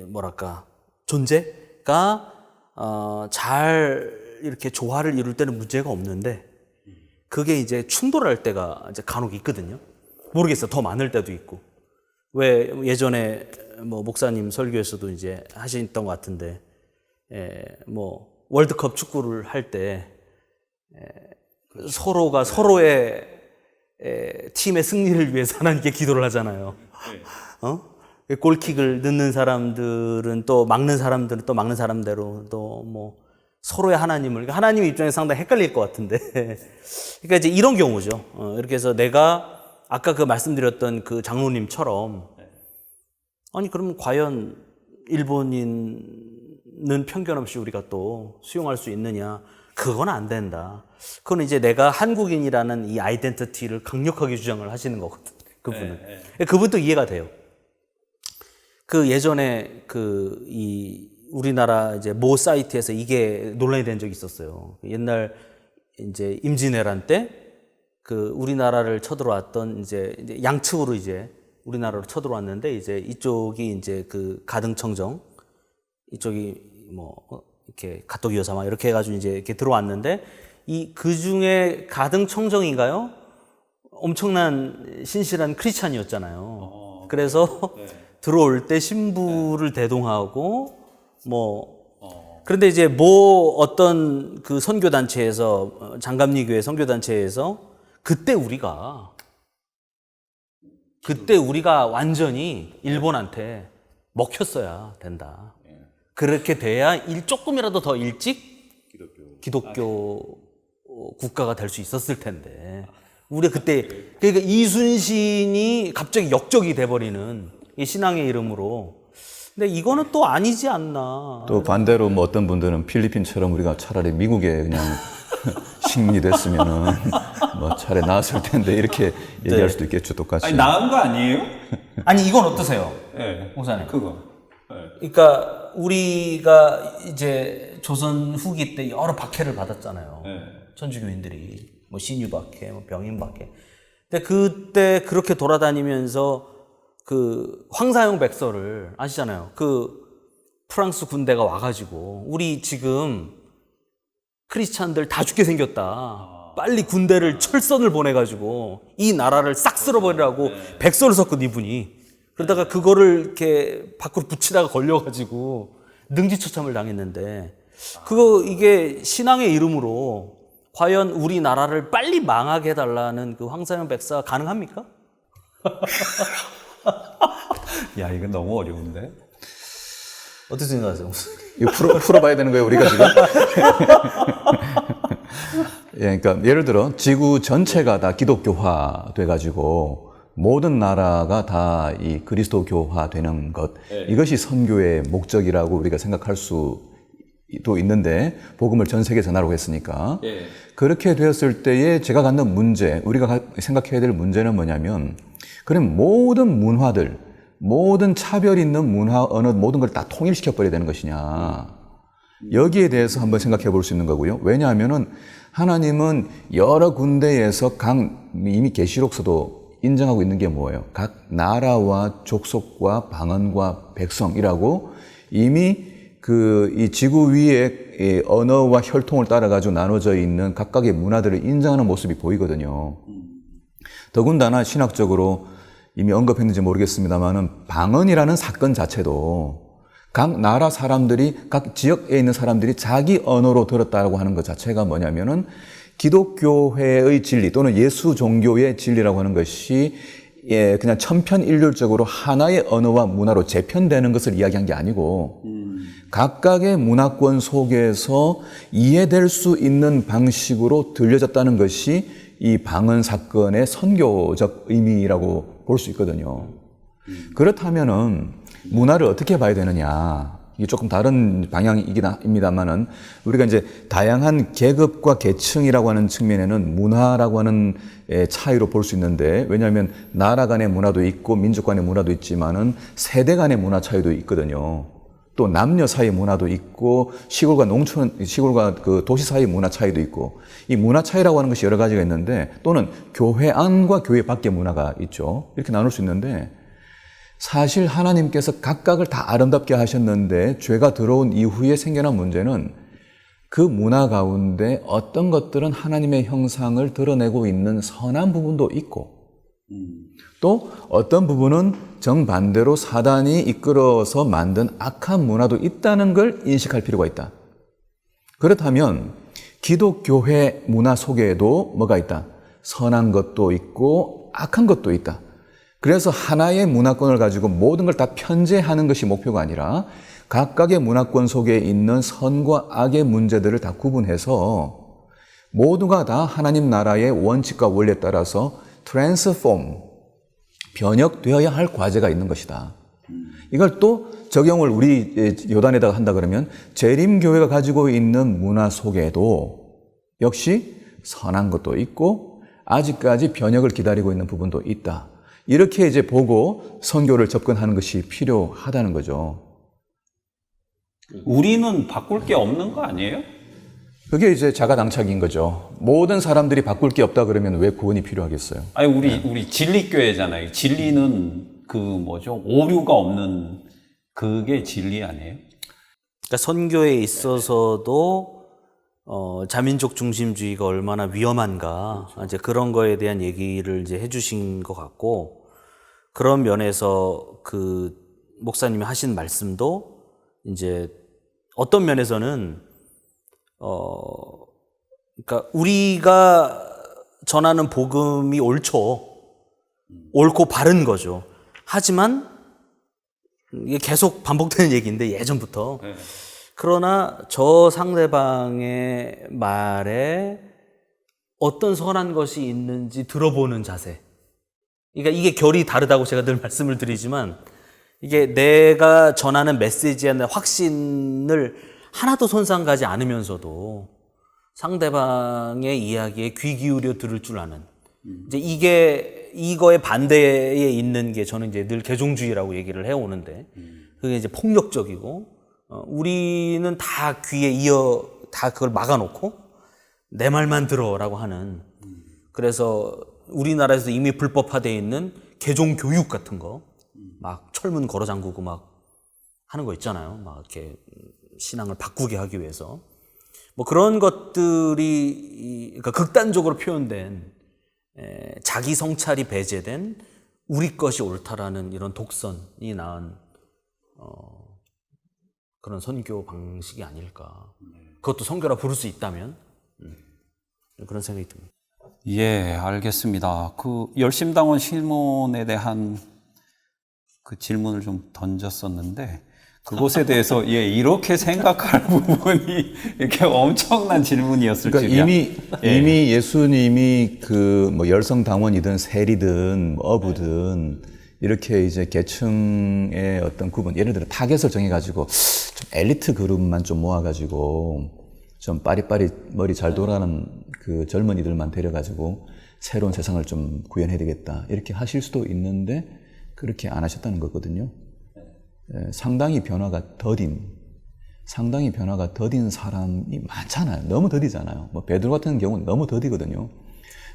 [SPEAKER 2] 뭐랄까 존재가 잘 이렇게 조화를 이룰 때는 문제가 없는데, 그게 이제 충돌할 때가 이제 간혹 있거든요. 모르겠어요. 더 많을 때도 있고. 왜 예전에 뭐 목사님 설교에서도 이제 하셨던 것 같은데, 뭐 월드컵 축구를 할 때 서로가 서로의 팀의 승리를 위해서 하나님께 기도를 하잖아요. 골킥을 넣는 사람들은 또 막는 사람들은 또 막는 사람대로 또 뭐 서로의 하나님을, 그러니까 하나님 입장에서 상당히 헷갈릴 것 같은데, 그러니까 이제 이런 경우죠. 이렇게 해서 내가 아까 그 말씀드렸던 그 장로님처럼, 아니 그러면 과연 일본인은 편견 없이 우리가 또 수용할 수 있느냐? 그건 안 된다. 그건 이제 내가 한국인이라는 이 아이덴티티를 강력하게 주장을 하시는 거거든. 그분은. 그분도 이해가 돼요. 그 예전에 이 우리나라 이제 모 사이트에서 이게 논란이 된 적이 있었어요. 옛날 이제 임진왜란 때 그 우리나라를 쳐들어왔던 이제 양측으로 이제 우리나라로 쳐들어왔는데, 이제 이쪽이 이제 그 가등청정, 이쪽이 뭐 이렇게 가토기요사마 이렇게 해가지고 이제 이렇게 들어왔는데, 그 중에 가등청정인가요? 엄청난 신실한 크리스찬이었잖아요. 그래서 들어올 때 신부를 대동하고 그런데 이제 뭐 어떤 그 선교단체에서, 장감리교회 선교단체에서 그때 우리가 완전히 일본한테 먹혔어야 된다. 그렇게 돼야 조금이라도 더 일찍 기독교 국가가 될 수 있었을 텐데, 우리가 그때, 그러니까 이순신이 갑자기 역적이 돼버리는 이 신앙의 이름으로. 근데 이거는 또 아니지 않나.
[SPEAKER 3] 또 반대로 뭐 어떤 분들은 필리핀처럼 우리가 차라리 미국에 그냥 식민이 됐으면은 뭐 차라리 나았을 텐데 이렇게 얘기할 수도 있겠죠, 똑같이.
[SPEAKER 1] 아니, 나은 거 아니에요?
[SPEAKER 2] 아니 이건 어떠세요?
[SPEAKER 1] 네.
[SPEAKER 2] 목사님.
[SPEAKER 1] 그거. 네.
[SPEAKER 2] 그러니까 우리가 이제 조선 후기 때 여러 박해를 받았잖아요.
[SPEAKER 1] 네.
[SPEAKER 2] 천주교인들이 뭐 신유 박해, 뭐 병인 박해. 근데 그때 그렇게 돌아다니면서 그 황사용 백서를 아시잖아요. 그 프랑스 군대가 와가지고 우리 지금 크리스찬들 다 죽게 생겼다. 빨리 군대를 철선을 보내가지고 이 나라를 싹 쓸어버리라고 백서를 썼거든 이분이. 그러다가 그거를 이렇게 밖으로 붙이다가 걸려가지고 능지처참을 당했는데 이게 신앙의 이름으로 과연 우리나라를 빨리 망하게 해달라는 그 황사영 백사 가능합니까?
[SPEAKER 1] 야, 이건 너무 어려운데?
[SPEAKER 2] 어떻게 생각하세요?
[SPEAKER 3] 이거 풀어봐야 되는 거예요, 우리가 지금? 예, 그러니까 예를 들어 지구 전체가 다 기독교화 돼가지고 모든 나라가 다 이 그리스도교화 되는 것, 이것이 선교의 목적이라고 우리가 생각할 수도 있는데, 복음을 전 세계에 전하라고 했으니까. 그렇게 되었을 때에 제가 갖는 문제, 우리가 생각해야 될 문제는 뭐냐면, 그럼 모든 문화들, 모든 차별 있는 문화, 언어, 모든 걸 다 통일시켜버려야 되는 것이냐. 여기에 대해서 한번 생각해 볼 수 있는 거고요. 왜냐하면은 하나님은 여러 군데에서 이미 계시록서도 인정하고 있는 게 뭐예요? 각 나라와 족속과 방언과 백성이라고 이미 이 지구 위에 언어와 혈통을 따라가지고 나눠져 있는 각각의 문화들을 인정하는 모습이 보이거든요. 더군다나 신학적으로 이미 언급했는지 모르겠습니다만은 방언이라는 사건 자체도 각 나라 사람들이, 각 지역에 있는 사람들이 자기 언어로 들었다고 하는 것 자체가 뭐냐면은 기독교회의 진리 또는 예수 종교의 진리라고 하는 것이 그냥 천편일률적으로 하나의 언어와 문화로 재편되는 것을 이야기한 게 아니고 각각의 문화권 속에서 이해될 수 있는 방식으로 들려졌다는 것이 이 방언 사건의 선교적 의미라고 볼 수 있거든요. 그렇다면은 문화를 어떻게 봐야 되느냐? 이게 조금 다른 방향입니다만은 우리가 이제 다양한 계급과 계층이라고 하는 측면에는 문화라고 하는 차이로 볼 수 있는데, 왜냐하면 나라 간의 문화도 있고 민족 간의 문화도 있지만은 세대 간의 문화 차이도 있거든요. 또 남녀 사이 문화도 있고 시골과 그 도시 사이 문화 차이도 있고, 이 문화 차이라고 하는 것이 여러 가지가 있는데, 또는 교회 안과 교회 밖의 문화가 있죠. 이렇게 나눌 수 있는데, 사실 하나님께서 각각을 다 아름답게 하셨는데 죄가 들어온 이후에 생겨난 문제는 그 문화 가운데 어떤 것들은 하나님의 형상을 드러내고 있는 선한 부분도 있고, 또 어떤 부분은 정반대로 사단이 이끌어서 만든 악한 문화도 있다는 걸 인식할 필요가 있다. 그렇다면 기독교회 문화 속에도 뭐가 있다? 선한 것도 있고 악한 것도 있다. 그래서 하나의 문화권을 가지고 모든 걸 다 편제하는 것이 목표가 아니라 각각의 문화권 속에 있는 선과 악의 문제들을 다 구분해서 모두가 다 하나님 나라의 원칙과 원리에 따라서 트랜스폼, 변혁되어야 할 과제가 있는 것이다. 이걸 또 적용을 우리 요단에다가 한다 그러면 재림교회가 가지고 있는 문화 속에도 역시 선한 것도 있고 아직까지 변혁을 기다리고 있는 부분도 있다. 이렇게 이제 보고 선교를 접근하는 것이 필요하다는 거죠.
[SPEAKER 1] 우리는 바꿀 게 없는 거 아니에요?
[SPEAKER 3] 그게 이제 자가당착인 거죠. 모든 사람들이 바꿀 게 없다 그러면 왜 구원이 필요하겠어요?
[SPEAKER 1] 아니, 우리 진리교회잖아요. 진리는 오류가 없는 그게 진리 아니에요?
[SPEAKER 2] 그러니까 선교에 있어서도 자민족 중심주의가 얼마나 위험한가, 그렇죠. 이제 그런 거에 대한 얘기를 이제 해주신 것 같고, 그런 면에서 그 목사님이 하신 말씀도 이제 어떤 면에서는 그러니까 우리가 전하는 복음이 옳고 바른 거죠. 하지만 이게 계속 반복되는 얘기인데 예전부터. 네. 그러나 저 상대방의 말에 어떤 선한 것이 있는지 들어보는 자세. 그러니까 이게 결이 다르다고 제가 늘 말씀을 드리지만 이게 내가 전하는 메시지에 대한 확신을 하나도 손상 가지 않으면서도 상대방의 이야기에 귀 기울여 들을 줄 아는 이제 이거의 반대에 있는 게 저는 이제 늘 개종주의라고 얘기를 해오는데 그게 이제 폭력적이고 우리는 다 귀에 다 그걸 막아놓고 내 말만 들어라고 하는 그래서 우리나라에서 이미 불법화되어 있는 개종 교육 같은 거 막 철문 걸어 잠그고 막 하는 거 있잖아요. 막 이렇게 신앙을 바꾸게 하기 위해서 뭐 그런 것들이 그러니까 극단적으로 표현된 자기 성찰이 배제된 우리 것이 옳다라는 이런 독선이 낳은 그런 선교 방식이 아닐까. 그것도 선교라 부를 수 있다면 그런 생각이 듭니다.
[SPEAKER 1] 예, 알겠습니다. 그 열심당원 신문에 대한 그 질문을 좀 던졌었는데 그것에 대해서 예, 이렇게 생각할 부분이 이렇게 엄청난 질문이었을
[SPEAKER 3] 그러니까
[SPEAKER 1] 줄이야.
[SPEAKER 3] 이미 예수님이 그 뭐 열성당원이든 세리든 뭐 어부든 이렇게 이제 계층의 어떤 구분, 예를 들어 타겟을 정해가지고 좀 엘리트 그룹만 좀 모아가지고 좀 빠리빠리 머리 잘 돌아가는 그 젊은이들만 데려가지고 새로운 세상을 좀 구현해야 되겠다 이렇게 하실 수도 있는데 그렇게 안 하셨다는 거거든요. 상당히 변화가 더딘 사람이 많잖아요. 너무 더디잖아요. 뭐 베드로 같은 경우는 너무 더디거든요.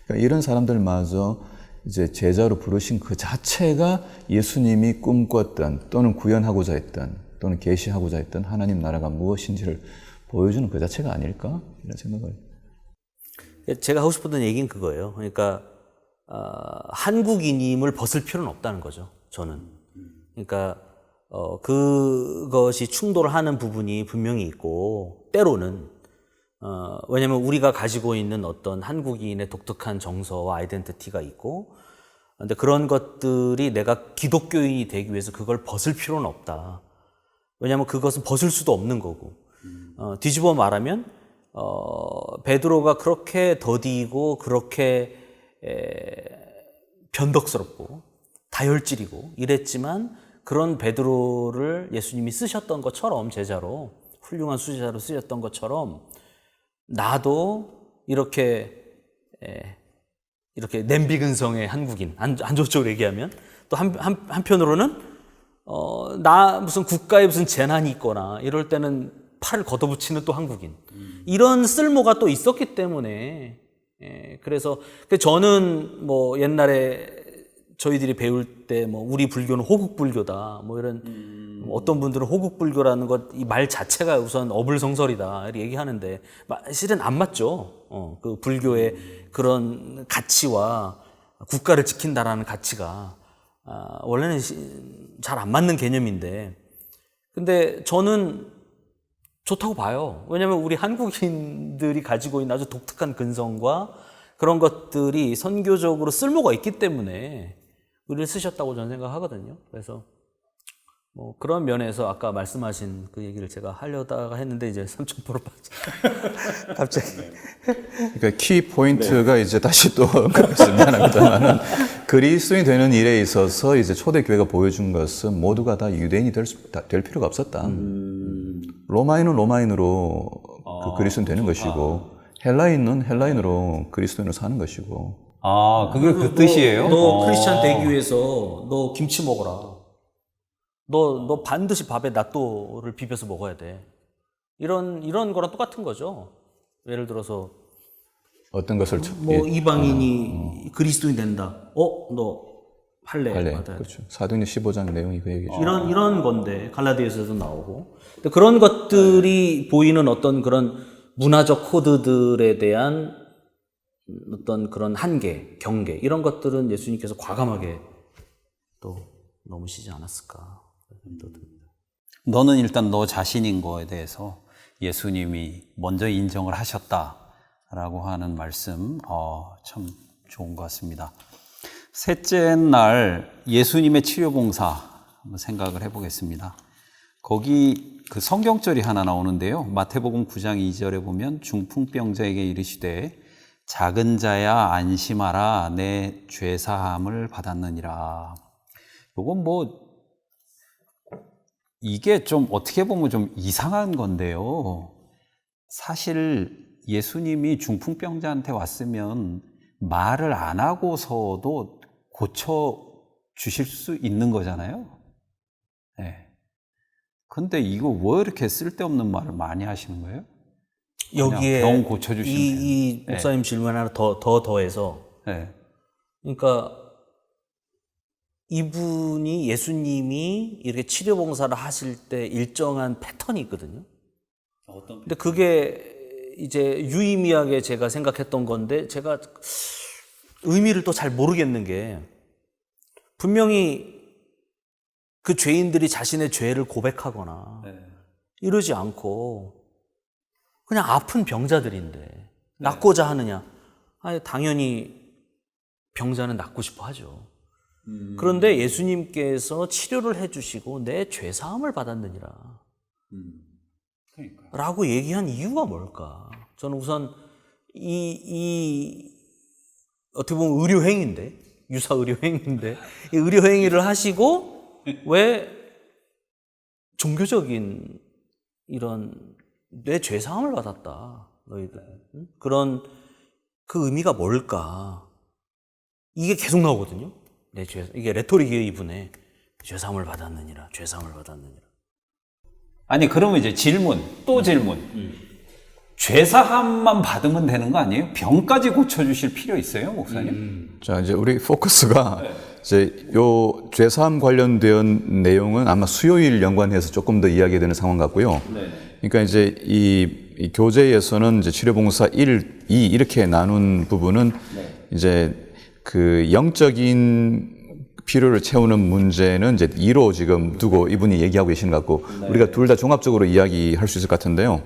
[SPEAKER 3] 그러니까 이런 사람들마저 이제 제자로 부르신 그 자체가 예수님이 꿈꿨던 또는 구현하고자 했던 또는 계시하고자 했던 하나님 나라가 무엇인지를 보여주는 그 자체가 아닐까 이런 생각을.
[SPEAKER 2] 제가 하고 싶었던 얘기는 그거예요. 그러니까 한국인임을 벗을 필요는 없다는 거죠. 저는. 그러니까 그것이 충돌하는 부분이 분명히 있고 때로는 왜냐하면 우리가 가지고 있는 어떤 한국인의 독특한 정서와 아이덴티티가 있고 근데 그런 것들이 내가 기독교인이 되기 위해서 그걸 벗을 필요는 없다. 왜냐하면 그것은 벗을 수도 없는 거고 뒤집어 말하면 베드로가 그렇게 더디고 그렇게 변덕스럽고 다혈질이고 이랬지만 그런 베드로를 예수님이 쓰셨던 것처럼 제자로 훌륭한 수제자로 쓰셨던 것처럼 나도 이렇게 냄비근성의 한국인 안조적으로 얘기하면 또 한편으로는 나 무슨 국가에 무슨 재난이 있거나 이럴 때는 팔을 걷어붙이는 또 한국인 이런 쓸모가 또 있었기 때문에 그래서 저는 뭐 옛날에 저희들이 배울 때 뭐 우리 불교는 호국불교다 뭐 이런 어떤 분들은 호국불교라는 것 이 말 자체가 우선 어불성설이다 이렇게 얘기하는데 실은 안 맞죠. 그 불교의 그런 가치와 국가를 지킨다라는 가치가 원래는 잘 안 맞는 개념인데 근데 저는 좋다고 봐요. 왜냐하면 우리 한국인들이 가지고 있는 아주 독특한 근성과 그런 것들이 선교적으로 쓸모가 있기 때문에 우리를 쓰셨다고 저는 생각하거든요. 그래서 뭐 그런 면에서 아까 말씀하신 그 얘기를 제가 하려다가 했는데 이제 3,000% 빠져. 갑자기.
[SPEAKER 3] 그러니까 키 포인트가 이제 다시 또 미안합니다만은 그리스도인이 되는 일에 있어서 이제 초대교회가 보여준 것은 모두가 다 유대인이 될 필요가 없었다. 로마인은 로마인으로 그 그리스도인 되는 것이고 헬라인은 헬라인으로 그리스도인으로 사는 것이고.
[SPEAKER 1] 그게 그 뜻이에요?
[SPEAKER 2] 너 크리스찬 되기 위해서 너 김치 먹어라. 너 반드시 밥에 낫또를 비벼서 먹어야 돼. 이런 거랑 똑같은 거죠. 예를 들어서
[SPEAKER 3] 어떤 것을
[SPEAKER 2] 뭐 이방인이 그리스도인이 된다. 너 할례 받아야 돼.
[SPEAKER 3] 그렇죠. 사도행전 15장 내용이 그 얘기죠.
[SPEAKER 2] 이런 건데 갈라디아서도 나오고. 근데 그런 것들이 보이는 어떤 그런 문화적 코드들에 대한 어떤 그런 한계, 경계 이런 것들은 예수님께서 과감하게 또 넘으시지 않았을까.
[SPEAKER 1] 너는 일단 너 자신인 거에 대해서 예수님이 먼저 인정을 하셨다라고 하는 말씀 참 좋은 것 같습니다. 셋째 날 예수님의 치료봉사 한번 생각을 해보겠습니다. 거기 그 성경절이 하나 나오는데요. 마태복음 9장 2절에 보면 중풍병자에게 이르시되 작은 자야 안심하라 내 죄사함을 받았느니라. 요건 뭐 이게 좀 어떻게 보면 좀 이상한 건데요. 사실 예수님이 중풍병자한테 왔으면 말을 안 하고서도 고쳐 주실 수 있는 거잖아요. 네. 근데 이거 왜 이렇게 쓸데없는 말을 많이 하시는 거예요?
[SPEAKER 2] 여기에
[SPEAKER 1] 병 고쳐주시면
[SPEAKER 2] 이 목사님 질문 하나 더해서
[SPEAKER 1] 네.
[SPEAKER 2] 그러니까 이분이 예수님이 이렇게 치료봉사를 하실 때 일정한 패턴이 있거든요. 근데 그게 이제 유의미하게 제가 생각했던 건데 제가 의미를 또 잘 모르겠는 게 분명히 그 죄인들이 자신의 죄를 고백하거나 이러지 않고 그냥 아픈 병자들인데 낫고자 하느냐? 아니, 당연히 병자는 낫고 싶어 하죠. 그런데 예수님께서 치료를 해주시고 내 죄사함을 받았느니라 라고 얘기한 이유가 뭘까? 저는 우선 어떻게 보면 의료행위인데, 유사 의료행위인데, 이 의료행위를 하시고 왜 종교적인 이런 내 죄사함을 받았다, 너희들. 그런 그 의미가 뭘까? 이게 계속 나오거든요. 이게 레토릭이에요, 이분의. 죄사함을 받았느니라, 죄사함을 받았느니라.
[SPEAKER 1] 아니, 그러면 이제 또 질문. 죄사함만 받으면 되는 거 아니에요? 병까지 고쳐주실 필요 있어요, 목사님?
[SPEAKER 3] 자, 이제 우리 포커스가 이제 요 죄사함 관련된 내용은 아마 수요일 연관해서 조금 더 이야기되는 상황 같고요. 그러니까 이제 이 교재에서는 이제 치료봉사 1, 2 이렇게 나눈 부분은 이제 그 영적인 필요를 채우는 문제는 이제 2로 지금 두고 이분이 얘기하고 계시는 것 같고 우리가 둘 다 종합적으로 이야기할 수 있을 것 같은데요.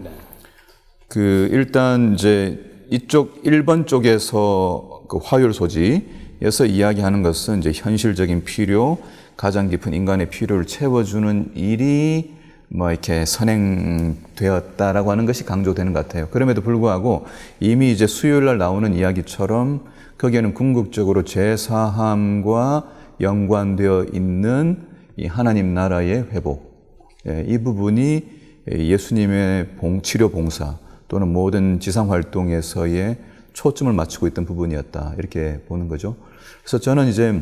[SPEAKER 3] 그 일단 이제 이쪽 1번 쪽에서 그 화요일 소지에서 이야기하는 것은 이제 현실적인 필요, 가장 깊은 인간의 필요를 채워주는 일이 뭐 이렇게 선행되었다라고 하는 것이 강조되는 것 같아요. 그럼에도 불구하고 이미 이제 수요일 날 나오는 이야기처럼 거기에는 궁극적으로 죄사함과 연관되어 있는 이 하나님 나라의 회복, 이 부분이 예수님의 치료 봉사 또는 모든 지상 활동에서의 초점을 맞추고 있던 부분이었다, 이렇게 보는 거죠. 그래서 저는 이제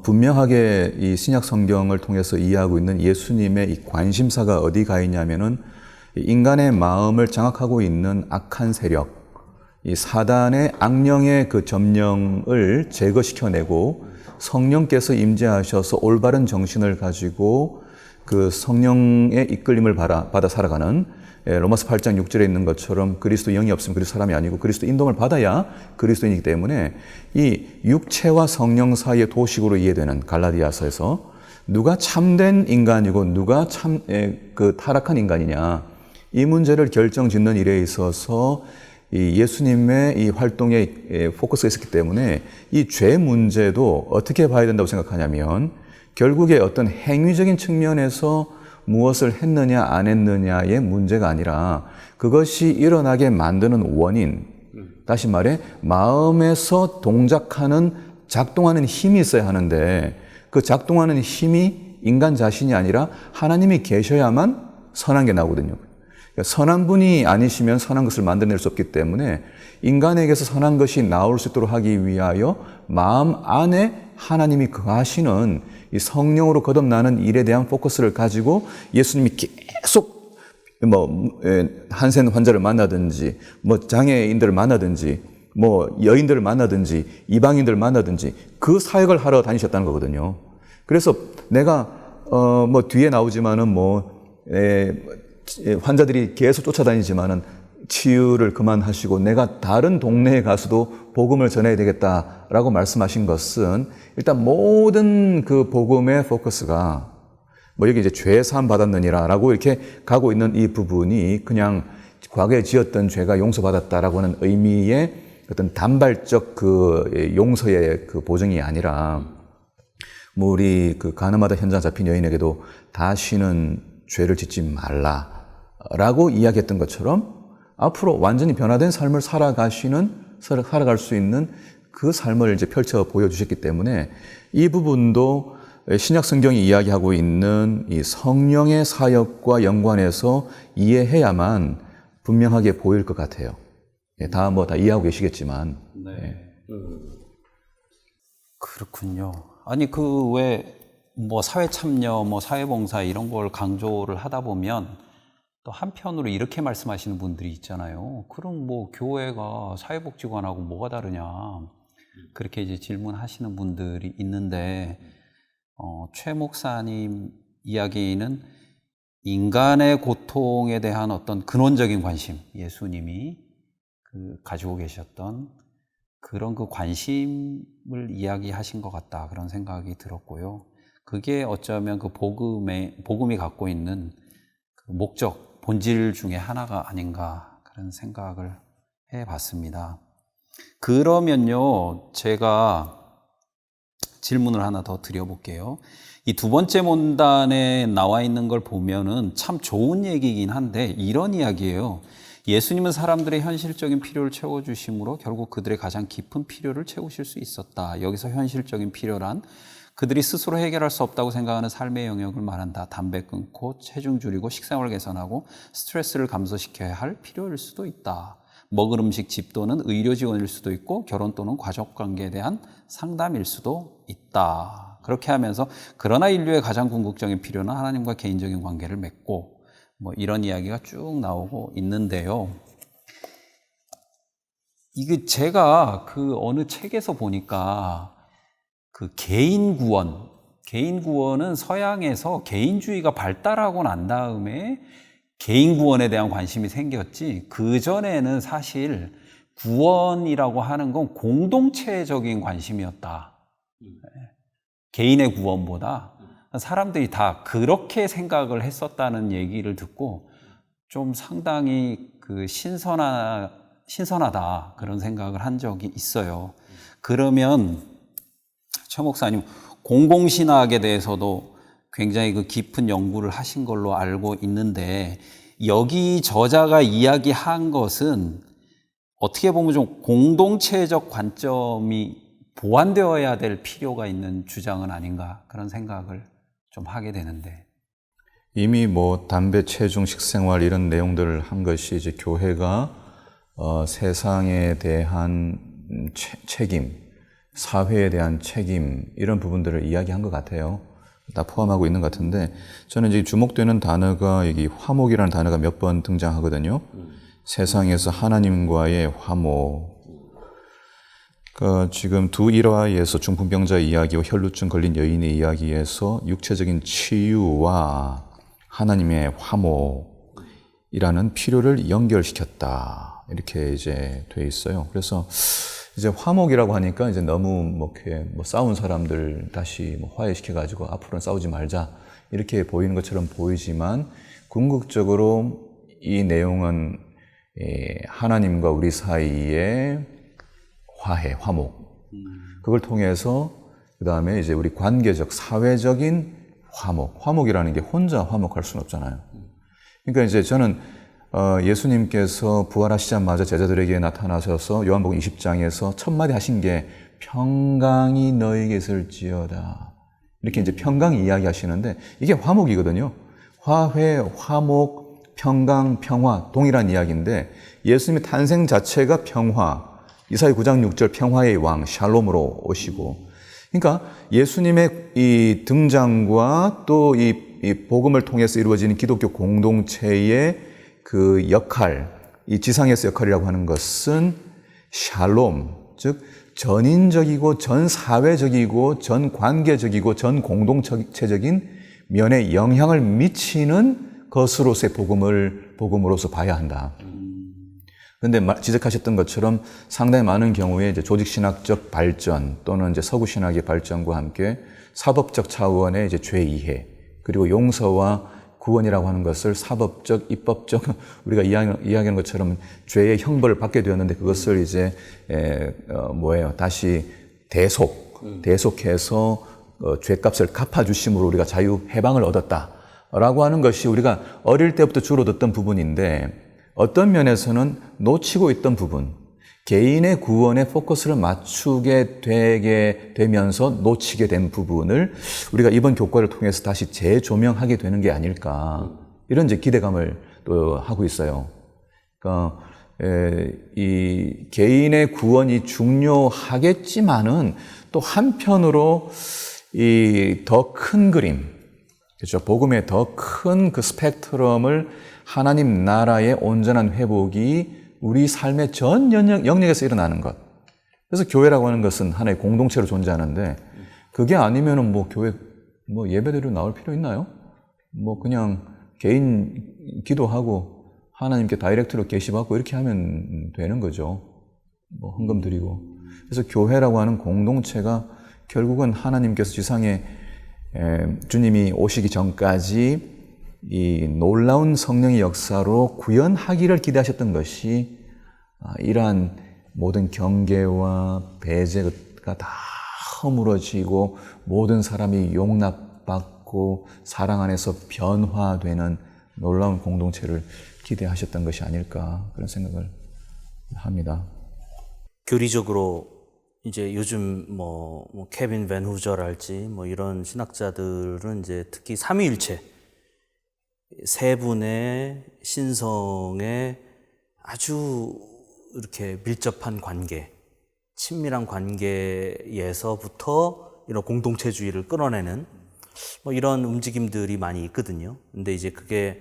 [SPEAKER 3] 분명하게 이 신약 성경을 통해서 이해하고 있는 예수님의 이 관심사가 어디 가 있냐면은 인간의 마음을 장악하고 있는 악한 세력, 이 사단의 악령의 그 점령을 제거시켜내고 성령께서 임재하셔서 올바른 정신을 가지고 그 성령의 이끌림을 받아 살아가는, 로마서 8장 6절에 있는 것처럼 그리스도 영이 없으면 그리스도 사람이 아니고 그리스도 인도를 받아야 그리스도인이기 때문에 이 육체와 성령 사이의 도식으로 이해되는 갈라디아서에서 누가 참된 인간이고 누가 그 타락한 인간이냐, 이 문제를 결정짓는 일에 있어서 이 예수님의 이 활동에 포커스가 있었기 때문에 이 죄 문제도 어떻게 봐야 된다고 생각하냐면 결국에 어떤 행위적인 측면에서 무엇을 했느냐 안 했느냐의 문제가 아니라 그것이 일어나게 만드는 원인, 다시 말해 마음에서 동작하는 작동하는 힘이 있어야 하는데 그 작동하는 힘이 인간 자신이 아니라 하나님이 계셔야만 선한 게 나오거든요. 선한 분이 아니시면 선한 것을 만들어낼 수 없기 때문에 인간에게서 선한 것이 나올 수 있도록 하기 위하여 마음 안에 하나님이 거하시는 이 성령으로 거듭나는 일에 대한 포커스를 가지고 예수님이 계속 한센 환자를 만나든지 장애인들을 만나든지 여인들을 만나든지 이방인들을 만나든지 그 사역을 하러 다니셨다는 거거든요. 그래서 내가 뒤에 나오지만은 환자들이 계속 쫓아다니지만은 치유를 그만하시고 내가 다른 동네에 가서도 복음을 전해야 되겠다라고 말씀하신 것은 일단 모든 그 복음의 포커스가 여기 이제 죄 사함 받았느니라라고 이렇게 가고 있는 이 부분이 그냥 과거에 지었던 죄가 용서받았다라고 하는 의미의 어떤 단발적 그 용서의 그 보증이 아니라 우리 그 가늠하다 현장 잡힌 여인에게도 다시는 죄를 짓지 말라라고 이야기했던 것처럼 앞으로 완전히 변화된 삶을 살아갈 수 있는 그 삶을 이제 펼쳐 보여주셨기 때문에 이 부분도 신약 성경이 이야기하고 있는 이 성령의 사역과 연관해서 이해해야만 분명하게 보일 것 같아요. 다 이해하고 계시겠지만.
[SPEAKER 1] 네. 그렇군요. 아니 그 왜 뭐 사회 참여, 뭐 사회 봉사 이런 걸 강조를 하다 보면 또 한편으로 이렇게 말씀하시는 분들이 있잖아요. 그럼 뭐 교회가 사회복지관하고 뭐가 다르냐? 그렇게 이제 질문하시는 분들이 있는데 최 목사님 이야기는 인간의 고통에 대한 어떤 근원적인 관심, 예수님이 가지고 계셨던 그런 그 관심을 이야기하신 것 같다, 그런 생각이 들었고요. 그게 어쩌면 그 복음이 갖고 있는 그 목적, 본질 중에 하나가 아닌가, 그런 생각을 해봤습니다. 그러면요, 제가 질문을 하나 더 드려볼게요. 이 두 번째 문단에 나와 있는 걸 보면은 참 좋은 얘기이긴 한데 이런 이야기예요. 예수님은 사람들의 현실적인 필요를 채워주심으로 결국 그들의 가장 깊은 필요를 채우실 수 있었다. 여기서 현실적인 필요란 그들이 스스로 해결할 수 없다고 생각하는 삶의 영역을 말한다. 담배 끊고 체중 줄이고 식생활 개선하고 스트레스를 감소시켜야 할 필요일 수도 있다. 먹을 음식, 집 또는 의료 지원일 수도 있고 결혼 또는 가족관계에 대한 상담일 수도 있다. 그렇게 하면서 그러나 인류의 가장 궁극적인 필요는 하나님과 개인적인 관계를 맺고 뭐 이런 이야기가 쭉 나오고 있는데요. 이게 제가 그 어느 책에서 보니까 그 개인 구원은 서양에서 개인주의가 발달하고 난 다음에 개인 구원에 대한 관심이 생겼지, 그전에는 사실 구원이라고 하는 건 공동체적인 관심이었다. 개인의 구원보다 사람들이 다 그렇게 생각을 했었다는 얘기를 듣고 좀 상당히 그 신선하다, 그런 생각을 한 적이 있어요. 그러면 최 목사님, 공공신학에 대해서도 굉장히 그 깊은 연구를 하신 걸로 알고 있는데 여기 저자가 이야기한 것은 어떻게 보면 좀 공동체적 관점이 보완되어야 될 필요가 있는 주장은 아닌가, 그런 생각을 좀 하게 되는데.
[SPEAKER 3] 이미 담배, 체중, 식생활 이런 내용들을 한 것이 이제 교회가 세상에 대한 책임, 사회에 대한 책임, 이런 부분들을 이야기한 것 같아요. 다 포함하고 있는 것 같은데, 저는 이제 주목되는 단어가 여기 화목이라는 단어가 몇 번 등장하거든요. 세상에서 하나님과의 화목. 지금 두 일화에서 중풍병자 이야기와 혈루증 걸린 여인의 이야기에서 육체적인 치유와 하나님의 화목이라는 필요를 연결시켰다, 이렇게 이제 돼 있어요. 그래서 이제 화목이라고 하니까 이제 너무 이렇게 싸운 사람들 다시 화해시켜가지고 앞으로는 싸우지 말자, 이렇게 보이는 것처럼 보이지만 궁극적으로 이 내용은 하나님과 우리 사이의 화해, 화목, 그걸 통해서 그 다음에 이제 우리 관계적, 사회적인 화목이라는 게 혼자 화목할 수는 없잖아요. 그러니까 이제 저는 예수님께서 부활하시자마자 제자들에게 나타나셔서 요한복음 20장에서 첫 마디 하신 게 평강이 너에게 있을지어다, 이렇게 이제 평강 이야기하시는데 이게 화목이거든요. 화해, 화목, 평강, 평화, 동일한 이야기인데 예수님의 탄생 자체가 평화, 이사야 9장 6절 평화의 왕 샬롬으로 오시고, 그러니까 예수님의 이 등장과 또 이 복음을 통해서 이루어지는 기독교 공동체의 그 역할, 이 지상에서 역할이라고 하는 것은 샬롬, 즉 전인적이고 전 사회적이고 전 관계적이고 전 공동체적인 면에 영향을 미치는 것으로서의 복음으로서 봐야 한다. 그런데 지적하셨던 것처럼 상당히 많은 경우에 이제 조직신학적 발전 또는 이제 서구신학의 발전과 함께 사법적 차원의 이제 죄 이해, 그리고 용서와 구원이라고 하는 것을 사법적, 입법적, 우리가 이야기하는 것처럼 죄의 형벌을 받게 되었는데 그것을 이제 다시 대속해서 죄값을 갚아주심으로 우리가 자유 해방을 얻었다라고 하는 것이 우리가 어릴 때부터 주로 듣던 부분인데, 어떤 면에서는 놓치고 있던 부분, 개인의 구원에 포커스를 맞추게 되게 되면서 놓치게 된 부분을 우리가 이번 교과를 통해서 다시 재조명하게 되는 게 아닐까, 이런 이제 기대감을 또 하고 있어요. 그러니까 이 개인의 구원이 중요하겠지만은 또 한편으로 이 더 큰 그림, 그렇죠, 복음의 더 큰 그 스펙트럼을, 하나님 나라의 온전한 회복이 우리 삶의 전 영역에서 일어나는 것. 그래서 교회라고 하는 것은 하나의 공동체로 존재하는데, 그게 아니면은 뭐 교회 뭐 예배드리러 나올 필요 있나요? 뭐 그냥 개인 기도하고 하나님께 다이렉트로 계시받고 이렇게 하면 되는 거죠. 뭐 헌금 드리고. 그래서 교회라고 하는 공동체가 결국은 하나님께서 지상에 주님이 오시기 전까지 이 놀라운 성령의 역사로 구현하기를 기대하셨던 것이, 이러한 모든 경계와 배제가 다 허물어지고 모든 사람이 용납받고 사랑 안에서 변화되는 놀라운 공동체를 기대하셨던 것이 아닐까, 그런 생각을 합니다.
[SPEAKER 2] 교리적으로 이제 요즘 뭐 케빈 밴 후저랄지 뭐 이런 신학자들은 이제 특히 삼위일체, 세 분의 신성의 아주 이렇게 밀접한 관계, 친밀한 관계에서부터 이런 공동체주의를 끌어내는 뭐 이런 움직임들이 많이 있거든요. 근데 이제 그게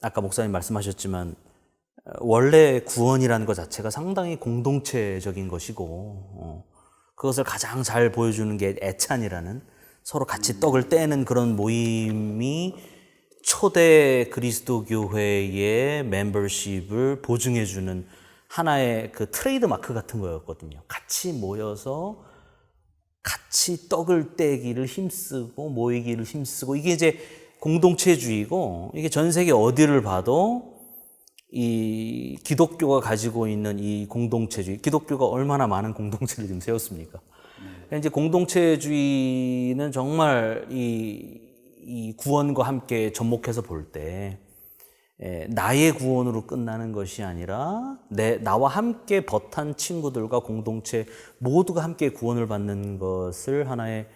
[SPEAKER 2] 아까 목사님 말씀하셨지만 원래 구원이라는 것 자체가 상당히 공동체적인 것이고, 그것을 가장 잘 보여주는 게 애찬이라는, 서로 같이 떡을 떼는 그런 모임이 초대 그리스도 교회의 멤버십을 보증해주는 하나의 그 트레이드 마크 같은 거였거든요. 같이 모여서 같이 떡을 떼기를 힘쓰고 모이기를 힘쓰고, 이게 이제 공동체주의고, 이게 전 세계 어디를 봐도 이 기독교가 가지고 있는 이 공동체주의, 기독교가 얼마나 많은 공동체를 지금 세웠습니까? 이제 공동체주의는 정말 이 구원과 함께 접목해서 볼 때, 나의 구원으로 끝나는 것이 아니라 나와 함께 벗한 친구들과 공동체 모두가 함께 구원을 받는 것을 하나의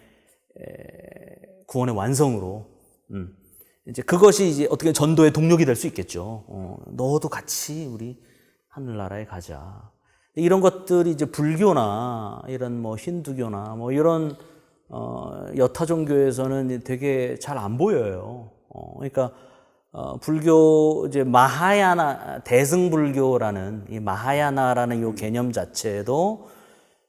[SPEAKER 2] 구원의 완성으로, 이제 그것이 이제 어떻게 전도의 동력이 될 수 있겠죠. 너도 같이 우리 하늘나라에 가자. 이런 것들이 이제 불교나 이런 뭐 힌두교나 뭐 이런 여타 종교에서는 되게 잘 안 보여요. 그러니까 불교 이제 마하야나 대승불교라는 이 마하야나라는 이 개념 자체도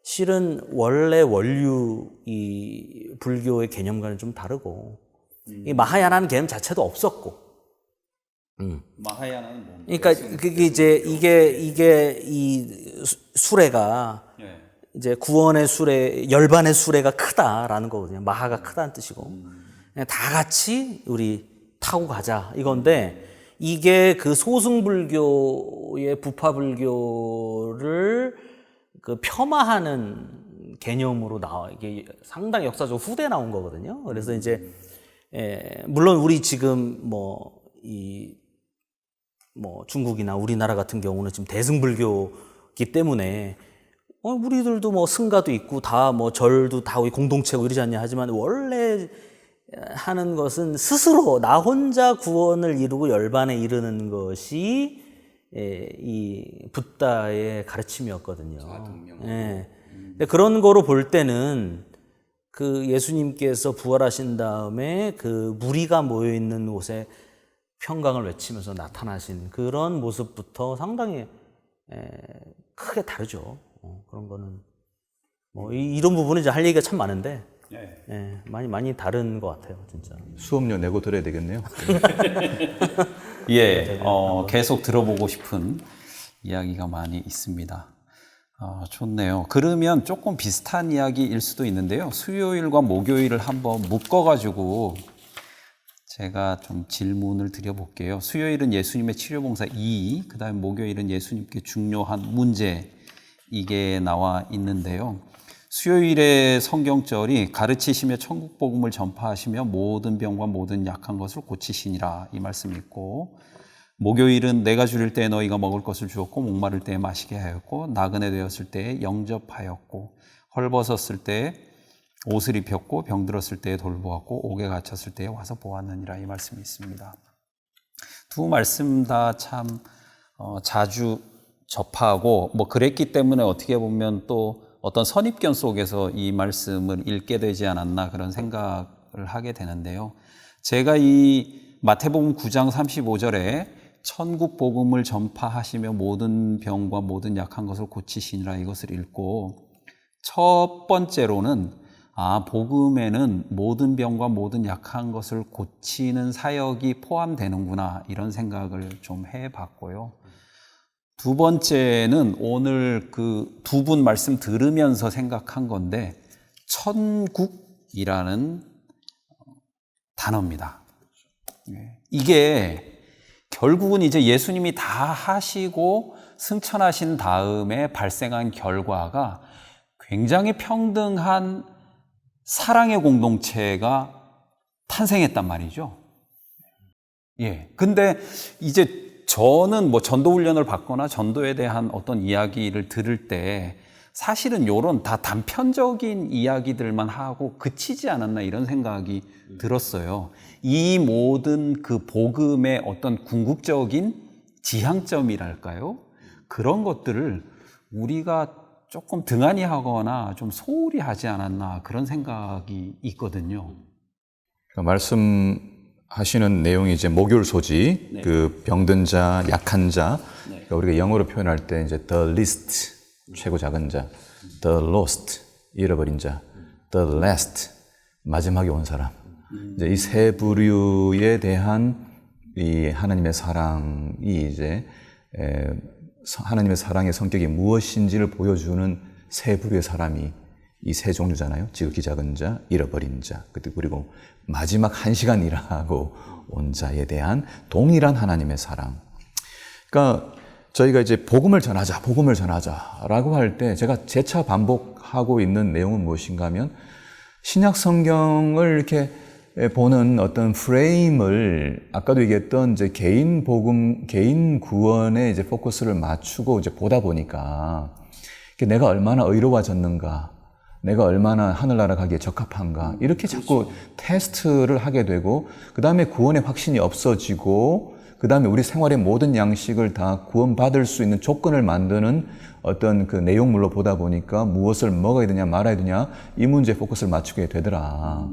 [SPEAKER 2] 실은 원래 원류 이 불교의 개념과는 좀 다르고, 이 마하야나는 개념 자체도 없었고,
[SPEAKER 1] 마하야나는 뭡니까?
[SPEAKER 2] 그러니까 그게 이제 이게 이 수레가 이제 구원의 수레, 열반의 수레가 크다라는 거거든요. 마하가 크다는 뜻이고, 그냥 다 같이 우리 타고 가자 이건데, 이게 그 소승불교의 부파불교를 그 폄하하는 개념으로 이게 상당히 역사적으로 후대 나온 거거든요. 그래서 이제 물론 우리 지금 뭐 중국이나 우리나라 같은 경우는 지금 대승불교이기 때문에 우리들도 뭐 승가도 있고 다 뭐 절도 다 우리 공동체고 이러지 않냐 하지만, 원래 하는 것은 스스로 나 혼자 구원을 이루고 열반에 이르는 것이 이 붓다의 가르침이었거든요. 근데 그런 거로 볼 때는 그 예수님께서 부활하신 다음에 그 무리가 모여 있는 곳에 평강을 외치면서 나타나신 그런 모습부터 상당히 크게 다르죠. 그런 거는 뭐 이런 부분은 이제 할 얘기가 참 많은데, 많이 다른 것 같아요, 진짜.
[SPEAKER 3] 수업료 내고 들어야 되겠네요.
[SPEAKER 1] 계속 들어보고 싶은 이야기가 많이 있습니다. 좋네요. 그러면 조금 비슷한 이야기일 수도 있는데요. 수요일과 목요일을 한번 묶어가지고 제가 좀 질문을 드려볼게요. 수요일은 예수님의 치료봉사 2, 그 다음에 목요일은 예수님께 중요한 문제, 이게 나와 있는데요. 수요일의 성경절이 가르치시며 천국 복음을 전파하시며 모든 병과 모든 약한 것을 고치시니라, 이 말씀이 있고, 목요일은 내가 줄일 때에 너희가 먹을 것을 주었고 목마를 때에 마시게 하였고 나그네 되었을 때에 영접하였고 헐벗었을 때에 옷을 입혔고 병들었을 때에 돌보았고 옥에 갇혔을 때에 와서 보았느니라. 이 말씀이 있습니다. 두 말씀 다 참 자주 접하고 그랬기 때문에 어떻게 보면 또 어떤 선입견 속에서 이 말씀을 읽게 되지 않았나 그런 생각을 하게 되는데요. 제가 이 마태복음 9장 35절에 천국 복음을 전파하시며 모든 병과 모든 약한 것을 고치시니라 이것을 읽고 첫 번째로는 복음에는 모든 병과 모든 약한 것을 고치는 사역이 포함되는구나 이런 생각을 좀 해봤고요. 두 번째는 오늘 그 두 분 말씀 들으면서 생각한 건데 천국이라는 단어입니다. 이게 결국은 이제 예수님이 다 하시고 승천하신 다음에 발생한 결과가 굉장히 평등한 사랑의 공동체가 탄생했단 말이죠. 근데 이제 저는 전도 훈련을 받거나 전도에 대한 어떤 이야기를 들을 때 사실은 요런 다 단편적인 이야기들만 하고 그치지 않았나 이런 생각이 들었어요. 이 모든 그 복음의 어떤 궁극적인 지향점이랄까요? 그런 것들을 우리가 조금 등한히 하거나 좀 소홀히 하지 않았나 그런 생각이 있거든요.
[SPEAKER 3] 말씀하시는 내용이 이제 목요일 소지,
[SPEAKER 1] 네.
[SPEAKER 3] 그 병든 자, 약한 자, 그러니까 우리가 영어로 표현할 때 이제 the least, 최고 작은 자, the lost, 잃어버린 자, the last, 마지막에 온 사람. 이제 이 세 부류에 대한 이 하나님의 사랑이 이제 하나님의 사랑의 성격이 무엇인지를 보여주는 세 부류의 사람이 이 세 종류잖아요. 지극히 작은 자, 잃어버린 자, 그리고 마지막 한 시간 일하고 온 자에 대한 동일한 하나님의 사랑. 그러니까 저희가 이제 복음을 전하자라고 할 때 제가 재차 반복하고 있는 내용은 무엇인가 하면 신약 성경을 이렇게 보는 어떤 프레임을 아까도 얘기했던 이제 개인 복음, 개인 구원에 이제 포커스를 맞추고 이제 보다 보니까 내가 얼마나 의로워졌는가, 내가 얼마나 하늘나라 가기에 적합한가 이렇게 자꾸 테스트를 하게 되고 그 다음에 구원의 확신이 없어지고 그 다음에 우리 생활의 모든 양식을 다 구원받을 수 있는 조건을 만드는 어떤 그 내용물로 보다 보니까 무엇을 먹어야 되냐 말아야 되냐 이 문제에 포커스를 맞추게 되더라.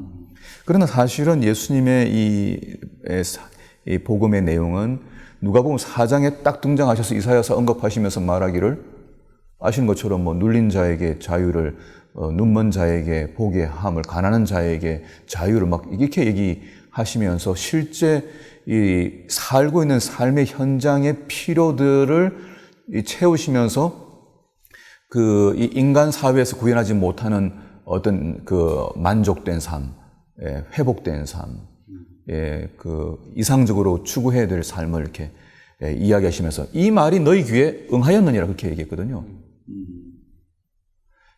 [SPEAKER 3] 그러나 사실은 예수님의 이 복음의 내용은 누가복음 4장에 딱 등장하셔서 이사야서 언급하시면서 말하기를 아시는 것처럼 눌린 자에게 자유를, 눈먼 자에게 보게 함을, 가난한 자에게 자유를 막 이렇게 얘기하시면서 실제 이 살고 있는 삶의 현장의 필요들을 채우시면서 그 이 인간 사회에서 구현하지 못하는 어떤 그 만족된 삶, 회복된 삶, 그 이상적으로 추구해야 될 삶을 이렇게 이야기하시면서 이 말이 너희 귀에 응하였느니라 그렇게 얘기했거든요.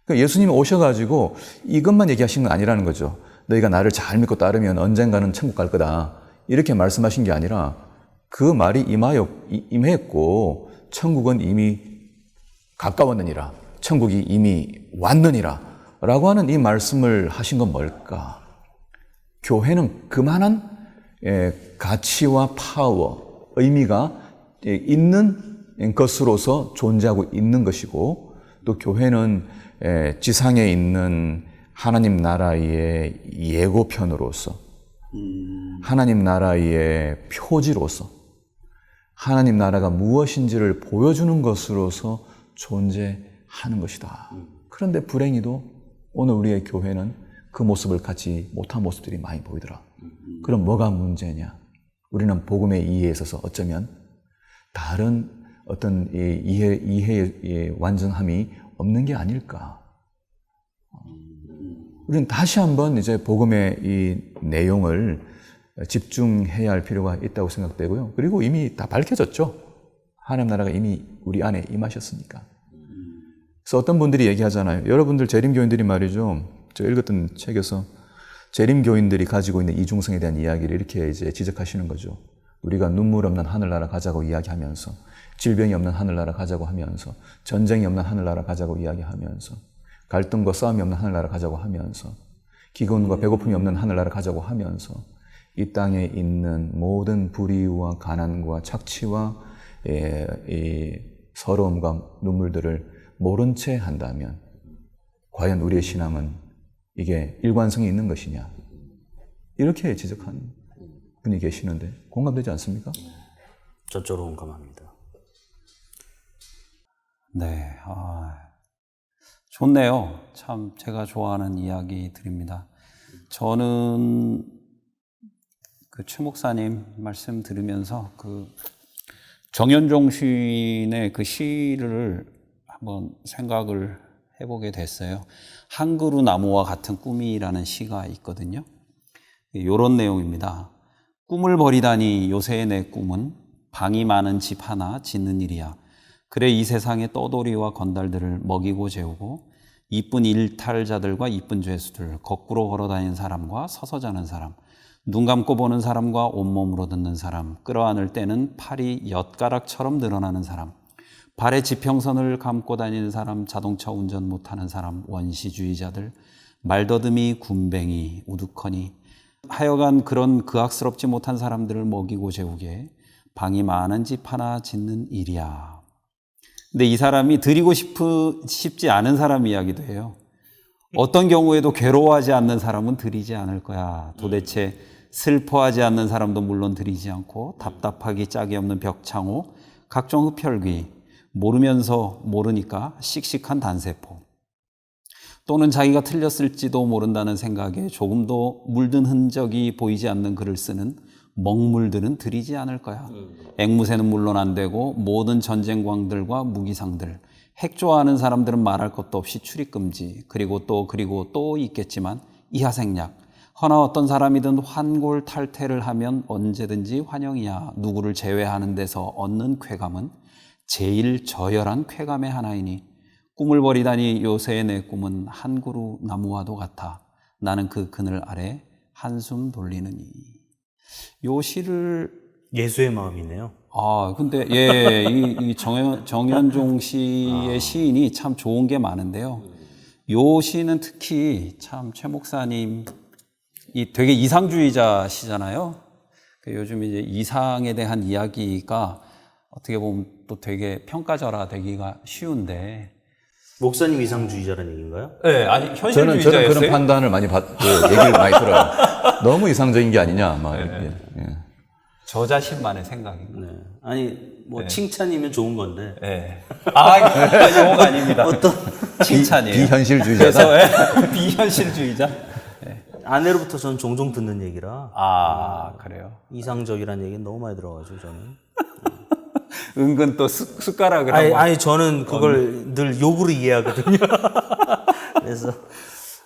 [SPEAKER 3] 그러니까 예수님이 오셔가지고 이것만 얘기하신 건 아니라는 거죠. 너희가 나를 잘 믿고 따르면 언젠가는 천국 갈 거다. 이렇게 말씀하신 게 아니라 그 말이 임했고 천국은 이미 가까웠느니라. 천국이 이미 왔느니라. 라고 하는 이 말씀을 하신 건 뭘까? 교회는 그만한 가치와 파워, 의미가 있는 것으로서 존재하고 있는 것이고 또 교회는 지상에 있는 하나님 나라의 예고편으로서 하나님 나라의 표지로서 하나님 나라가 무엇인지를 보여주는 것으로서 존재하는 것이다. 그런데 불행히도 오늘 우리의 교회는 그 모습을 갖지 못한 모습들이 많이 보이더라. 그럼 뭐가 문제냐? 우리는 복음의 이해에 있어서 어쩌면 다른 어떤 이해의 완전함이 없는 게 아닐까? 우리는 다시 한번 이제 복음의 이 내용을 집중해야 할 필요가 있다고 생각되고요. 그리고 이미 다 밝혀졌죠. 하나님 나라가 이미 우리 안에 임하셨으니까. 그래서 어떤 분들이 얘기하잖아요. 여러분들 재림교인들이 말이죠. 제가 읽었던 책에서 재림교인들이 가지고 있는 이중성에 대한 이야기를 이렇게 이제 지적하시는 거죠. 우리가 눈물 없는 하늘나라 가자고 이야기하면서 질병이 없는 하늘나라 가자고 하면서 전쟁이 없는 하늘나라 가자고 이야기하면서 갈등과 싸움이 없는 하늘나라 가자고 하면서 기근과 배고픔이 없는 하늘나라 가자고 하면서 이 땅에 있는 모든 불의와 가난과 착취와 이 서러움과 눈물들을 모른 채 한다면 과연 우리의 신앙은 이게 일관성이 있는 것이냐, 이렇게 지적한 분이 계시는데 공감되지 않습니까?
[SPEAKER 2] 저쪽으로 공감합니다.
[SPEAKER 1] 네, 좋네요. 참 제가 좋아하는 이야기들입니다. 저는 그 최 목사님 말씀 들으면서 그 정현종 시인의 그 시를 한번 생각을 해보게 됐어요. 한 그루 나무와 같은 꿈이라는 시가 있거든요. 이런 내용입니다. 꿈을 버리다니 요새의 내 꿈은 방이 많은 집 하나 짓는 일이야. 그래 이 세상의 떠돌이와 건달들을 먹이고 재우고 이쁜 일탈자들과 이쁜 죄수들, 거꾸로 걸어다니는 사람과 서서 자는 사람, 눈 감고 보는 사람과 온몸으로 듣는 사람, 끌어안을 때는 팔이 엿가락처럼 늘어나는 사람, 발에 지평선을 감고 다니는 사람, 자동차 운전 못하는 사람, 원시주의자들, 말더듬이, 군뱅이, 우두커니, 하여간 그런 그악스럽지 못한 사람들을 먹이고 재우게 방이 많은 집 하나 짓는 일이야. 근데 이 사람이 드리고 싶지 않은 사람 이야기도 해요. 어떤 경우에도 괴로워하지 않는 사람은 드리지 않을 거야. 도대체 슬퍼하지 않는 사람도 물론 드리지 않고 답답하기 짝이 없는 벽창호, 각종 흡혈귀, 모르면서 모르니까 씩씩한 단세포, 또는 자기가 틀렸을지도 모른다는 생각에 조금도 물든 흔적이 보이지 않는 글을 쓰는 먹물들은 드리지 않을 거야. 앵무새는 물론 안 되고 모든 전쟁광들과 무기상들, 핵 좋아하는 사람들은 말할 것도 없이 출입금지, 그리고 또 있겠지만 이하생약, 허나 어떤 사람이든 환골탈태를 하면 언제든지 환영이야. 누구를 제외하는 데서 얻는 쾌감은 제일 저열한 쾌감의 하나이니 꿈을 버리다니 요새의 내 꿈은 한 그루 나무와도 같아. 나는 그 그늘 아래 한숨 돌리느니. 요 시를
[SPEAKER 2] 예수의 마음이네요.
[SPEAKER 1] 근데 예, 이 정현종 씨의 시인이 참 좋은 게 많은데요. 요 시는 특히 참 최 목사님 이 되게 이상주의자시잖아요. 요즘 이제 이상에 대한 이야기가 어떻게 보면 또 되게 평가절하되기가 쉬운데.
[SPEAKER 2] 목사님 이상주의자라는 얘기인가요?
[SPEAKER 1] 네, 아니
[SPEAKER 3] 저는
[SPEAKER 1] 현실주의자였어요.
[SPEAKER 3] 그런 판단을 많이 얘기를 많이 들어요. 너무 이상적인 게 아니냐, 막.
[SPEAKER 1] 네.
[SPEAKER 3] 예.
[SPEAKER 1] 저 자신만의 생각입니다.
[SPEAKER 2] 네. 아니 뭐 칭찬이면 좋은 건데.
[SPEAKER 1] 네. 용어가 아닙니다.
[SPEAKER 2] 어떤
[SPEAKER 1] 칭찬이에요.
[SPEAKER 3] 비현실주의자다.
[SPEAKER 1] 그래서 비현실주의자.
[SPEAKER 2] 아내로부터 저는 종종 듣는 얘기라.
[SPEAKER 1] 그래요.
[SPEAKER 2] 이상적이라는 얘기는 너무 많이 들어가지고 저는.
[SPEAKER 1] 은근 또 숟가락을
[SPEAKER 2] 아니 저는 그걸 늘 욕으로 이해하거든요. 그래서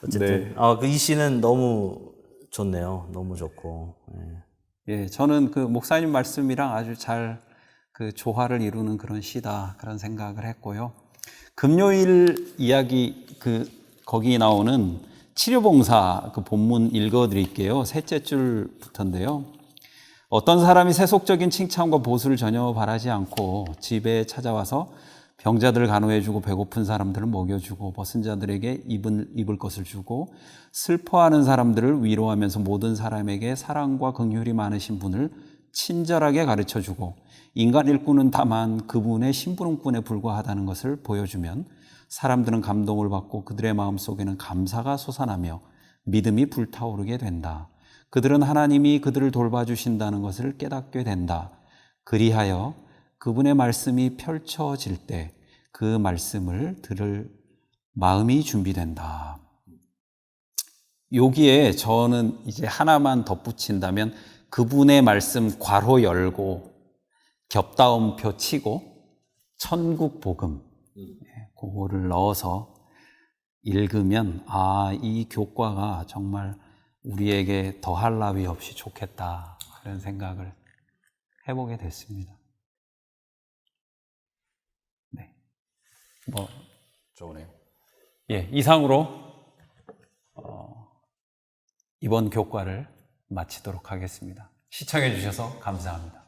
[SPEAKER 2] 어쨌든 이 시는 너무 좋네요. 너무 좋고.
[SPEAKER 1] 예, 저는 그 목사님 말씀이랑 아주 잘 그 조화를 이루는 그런 시다, 그런 생각을 했고요. 금요일 이야기 거기 나오는 치료봉사 그 본문 읽어드릴게요. 셋째 줄부터인데요. 어떤 사람이 세속적인 칭찬과 보수를 전혀 바라지 않고 집에 찾아와서 병자들을 간호해주고 배고픈 사람들을 먹여주고 벗은 자들에게 입을 것을 주고 슬퍼하는 사람들을 위로하면서 모든 사람에게 사랑과 긍휼이 많으신 분을 친절하게 가르쳐주고 인간 일꾼은 다만 그분의 심부름꾼에 불과하다는 것을 보여주면 사람들은 감동을 받고 그들의 마음속에는 감사가 솟아나며 믿음이 불타오르게 된다. 그들은 하나님이 그들을 돌봐주신다는 것을 깨닫게 된다. 그리하여 그분의 말씀이 펼쳐질 때 그 말씀을 들을 마음이 준비된다. 여기에 저는 이제 하나만 덧붙인다면 그분의 말씀 괄호 열고 겹다음표 치고 천국 복음 그거를 넣어서 읽으면 이 교과가 정말 우리에게 더할 나위 없이 좋겠다, 그런 생각을 해보게 됐습니다. 네,
[SPEAKER 3] 좋으네요.
[SPEAKER 1] 예, 이상으로 이번 교과를 마치도록 하겠습니다. 시청해 주셔서 감사합니다.